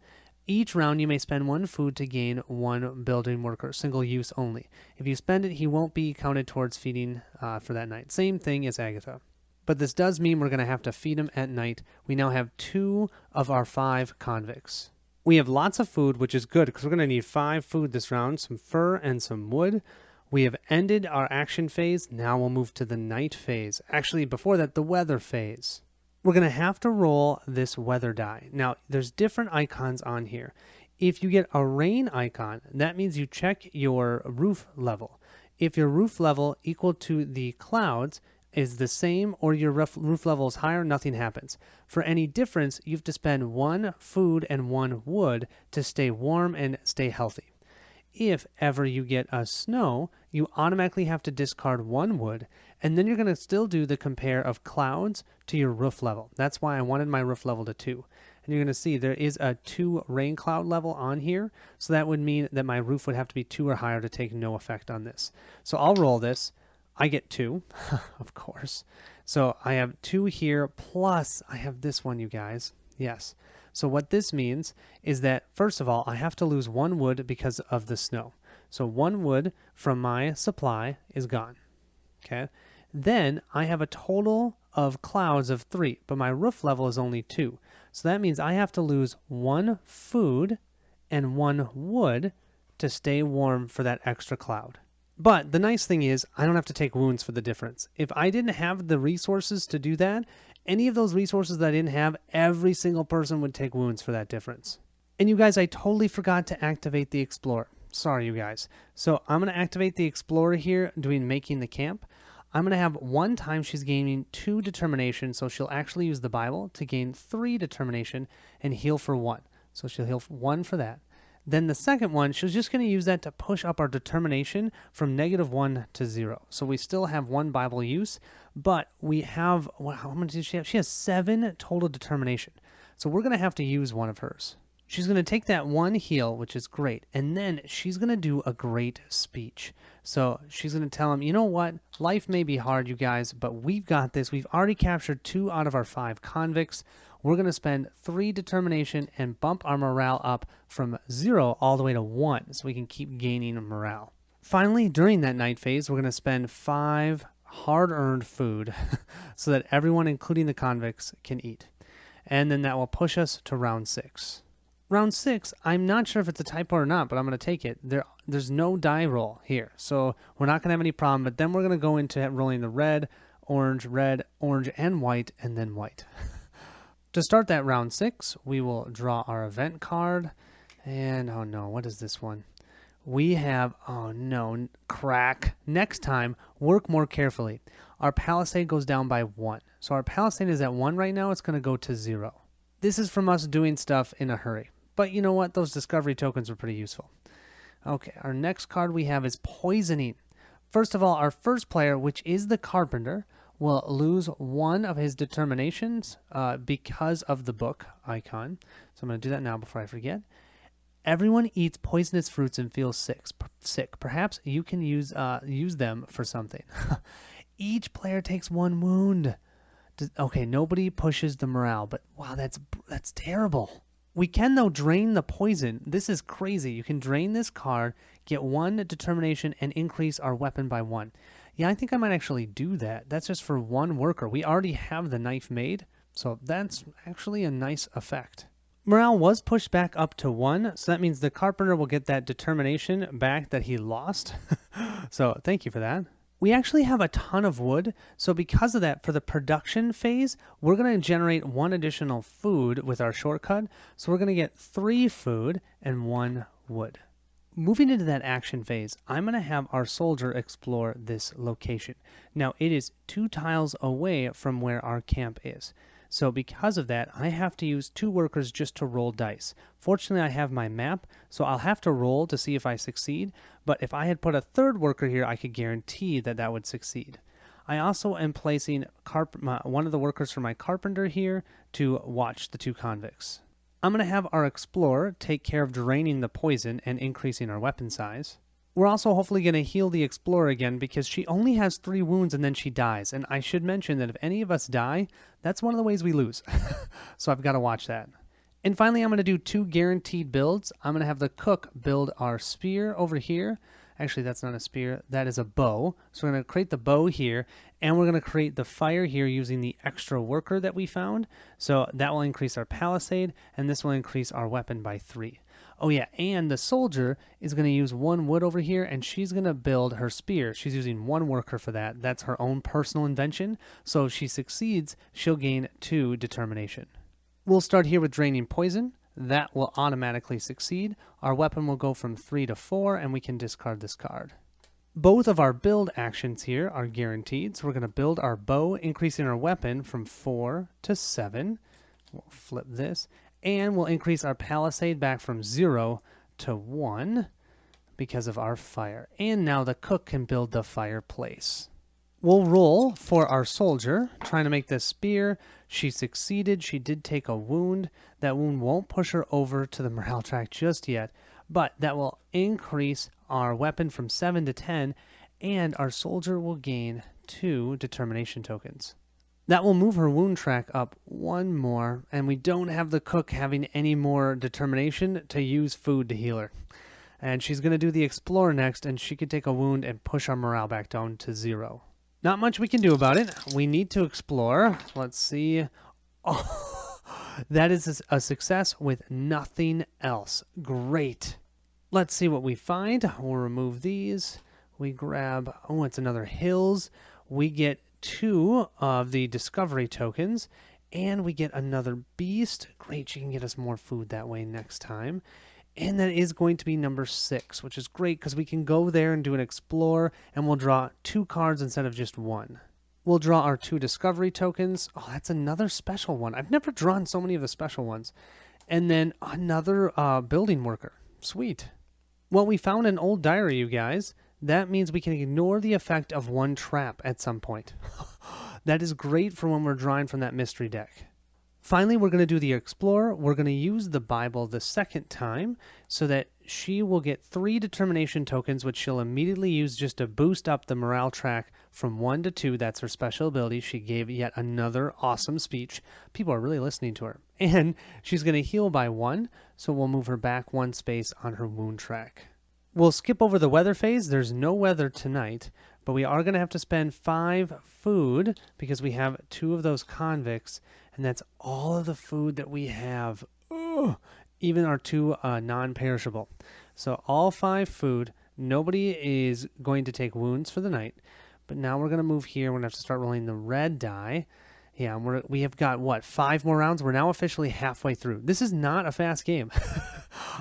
Each round you may spend 1 food to gain 1 building worker, single use only. If you spend it, he won't be counted towards feeding for that night. Same thing as Agatha. But this does mean we're going to have to feed him at night. We now have 2 of our 5 convicts. We have lots of food, which is good because we're going to need 5 food this round, some fur and some wood. We have ended our action phase. Now we'll move to the night phase. Actually, before that, the weather phase. We're going to have to roll this weather die. Now, there's different icons on here. If you get a rain icon, that means you check your roof level. If your roof level equal to the clouds is the same or your roof level is higher, nothing happens. For any difference, you have to spend 1 food and 1 wood to stay warm and stay healthy. If ever you get a snow, you automatically have to discard 1 wood, and then you're going to still do the compare of clouds to your roof level. That's why I wanted my roof level to 2. And you're going to see there is a 2 rain cloud level on here, so that would mean that my roof would have to be 2 or higher to take no effect on this. So I'll roll this. I get 2, of course. So I have 2 here, plus I have this one, you guys. Yes. So what this means is that, first of all, I have to lose 1 wood because of the snow. So 1 wood from my supply is gone. Okay. Then I have a total of clouds of 3, but my roof level is only 2. So that means I have to lose 1 food and 1 wood to stay warm for that extra cloud. But the nice thing is I don't have to take wounds for the difference. If I didn't have the resources to do that, any of those resources that I didn't have, every single person would take wounds for that difference. And you guys, I totally forgot to activate the Explorer. Sorry, you guys. So I'm going to activate the Explorer here, doing making the camp. I'm going to have 1 time she's gaining 2 determination, so she'll actually use the Bible to gain 3 determination and heal for 1. So she'll heal 1 for that. Then the second one, she's just going to use that to push up our determination from -1 to 0. So we still have 1 Bible use, but we have, how much does she have? She has 7 total determination. So we're going to have to use 1 of hers. She's going to take that 1 heal, which is great, and then she's going to do a great speech. So she's going to tell him, you know what? Life may be hard, you guys, but we've got this. We've already captured 2 out of our 5 convicts. We're going to spend 3 determination and bump our morale up from 0 all the way to 1 so we can keep gaining morale. Finally, during that night phase, we're going to spend 5 hard-earned food so that everyone, including the convicts, can eat. And then that will push us to round 6. Round 6, I'm not sure if it's a typo or not, but I'm going to take it. There's no die roll here, so we're not going to have any problem. But then we're going to go into rolling the red, orange, and white, and then white. To start that round 6, we will draw our event card. And, oh no, what is this one? We have, oh no, crack. Next time, work more carefully. Our palisade goes down by 1. So our palisade is at 1 right now. It's going to go to 0. This is from us doing stuff in a hurry. But you know what? Those discovery tokens are pretty useful. Okay, our next card we have is poisoning. First of all, our first player, which is the carpenter, will lose 1 of his determinations because of the book icon. So I'm going to do that now before I forget. Everyone eats poisonous fruits and feels sick. Perhaps you can use them for something. Each player takes 1 wound. Okay, nobody pushes the morale, but wow, that's terrible. We can, though, drain the poison. This is crazy. You can drain this card, get 1 determination, and increase our weapon by 1. Yeah, I think I might actually do that. That's just for 1 worker. We already have the knife made, so that's actually a nice effect. Morale was pushed back up to 1, so that means the carpenter will get that determination back that he lost. So thank you for that. We actually have a ton of wood, so because of that, for the production phase, we're going to generate 1 additional food with our shortcut. So we're going to get 3 food and 1 wood. Moving into that action phase, I'm going to have our soldier explore this location. Now, it is 2 tiles away from where our camp is. So because of that, I have to use 2 workers just to roll dice. Fortunately, I have my map, so I'll have to roll to see if I succeed. But if I had put a 3rd worker here, I could guarantee that that would succeed. I also am placing one of the workers for my carpenter here to watch the 2 convicts. I'm going to have our explorer take care of draining the poison and increasing our weapon size. We're also hopefully going to heal the explorer again because she only has 3 wounds and then she dies. And I should mention that if any of us die, that's one of the ways we lose. So I've got to watch that. And finally, I'm going to do 2 guaranteed builds. I'm going to have the cook build our spear over here. Actually, that's not a spear. That is a bow. So we're going to create the bow here, and we're going to create the fire here using the extra worker that we found. So that will increase our palisade, and this will increase our weapon by 3. Oh yeah, and the soldier is going to use 1 wood over here, and she's going to build her spear. She's using 1 worker for that. That's her own personal invention. So if she succeeds, she'll gain 2 determination. We'll start here with draining poison. That will automatically succeed. Our weapon will go from 3 to 4, and we can discard this card. Both of our build actions here are guaranteed. So we're going to build our bow, increasing our weapon from 4 to 7. We'll flip this. And we'll increase our palisade back from 0 to 1 because of our fire. And now the cook can build the fireplace. We'll roll for our soldier, trying to make this spear. She succeeded. She did take a wound. That wound won't push her over to the morale track just yet, but that will increase our weapon from 7 to 10, and our soldier will gain 2 determination tokens. That will move her wound track up 1 more, and we don't have the cook having any more determination to use food to heal her. And she's going to do the explorer next, and she could take a wound and push our morale back down to 0. Not much we can do about it. We need to explore. Let's see. Oh, that is a success with nothing else. Great. Let's see what we find. We'll remove these. We grab, oh, it's another hills. We get 2 of the discovery tokens, and we get another beast. Great, she can get us more food that way next time. And that is going to be number 6, which is great because we can go there and do an explore, and we'll draw 2 cards instead of just 1. We'll draw our 2 discovery tokens. Oh, that's another special one. I've never drawn so many of the special ones. And then another building worker. Sweet. Well, we found an old diary, you guys. That means we can ignore the effect of 1 trap at some point. That is great for when we're drawing from that mystery deck. Finally, we're going to do the Explorer. We're going to use the Bible the second time so that she will get 3 determination tokens, which she'll immediately use just to boost up the morale track from 1 to 2. That's her special ability. She gave yet another awesome speech. People are really listening to her. And she's going to heal by 1, so we'll move her back 1 space on her wound track. We'll skip over the weather phase. There's no weather tonight, but we are going to have to spend 5 food because we have 2 of those convicts, and that's all of the food that we have. Ugh. Even our 2 non-perishable. So all 5 food. Nobody is going to take wounds for the night, but now we're going to move here. We're going to have to start rolling the red die. Yeah, we have got, what, 5 more rounds? We're now officially halfway through. This is not a fast game.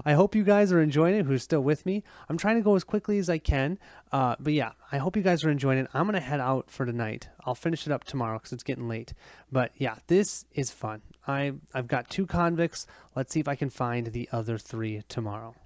I hope you guys are enjoying it, who's still with me. I'm trying to go as quickly as I can. But yeah, I hope you guys are enjoying it. I'm going to head out for tonight. I'll finish it up tomorrow because it's getting late. But yeah, this is fun. I've got 2 convicts. Let's see if I can find the other 3 tomorrow.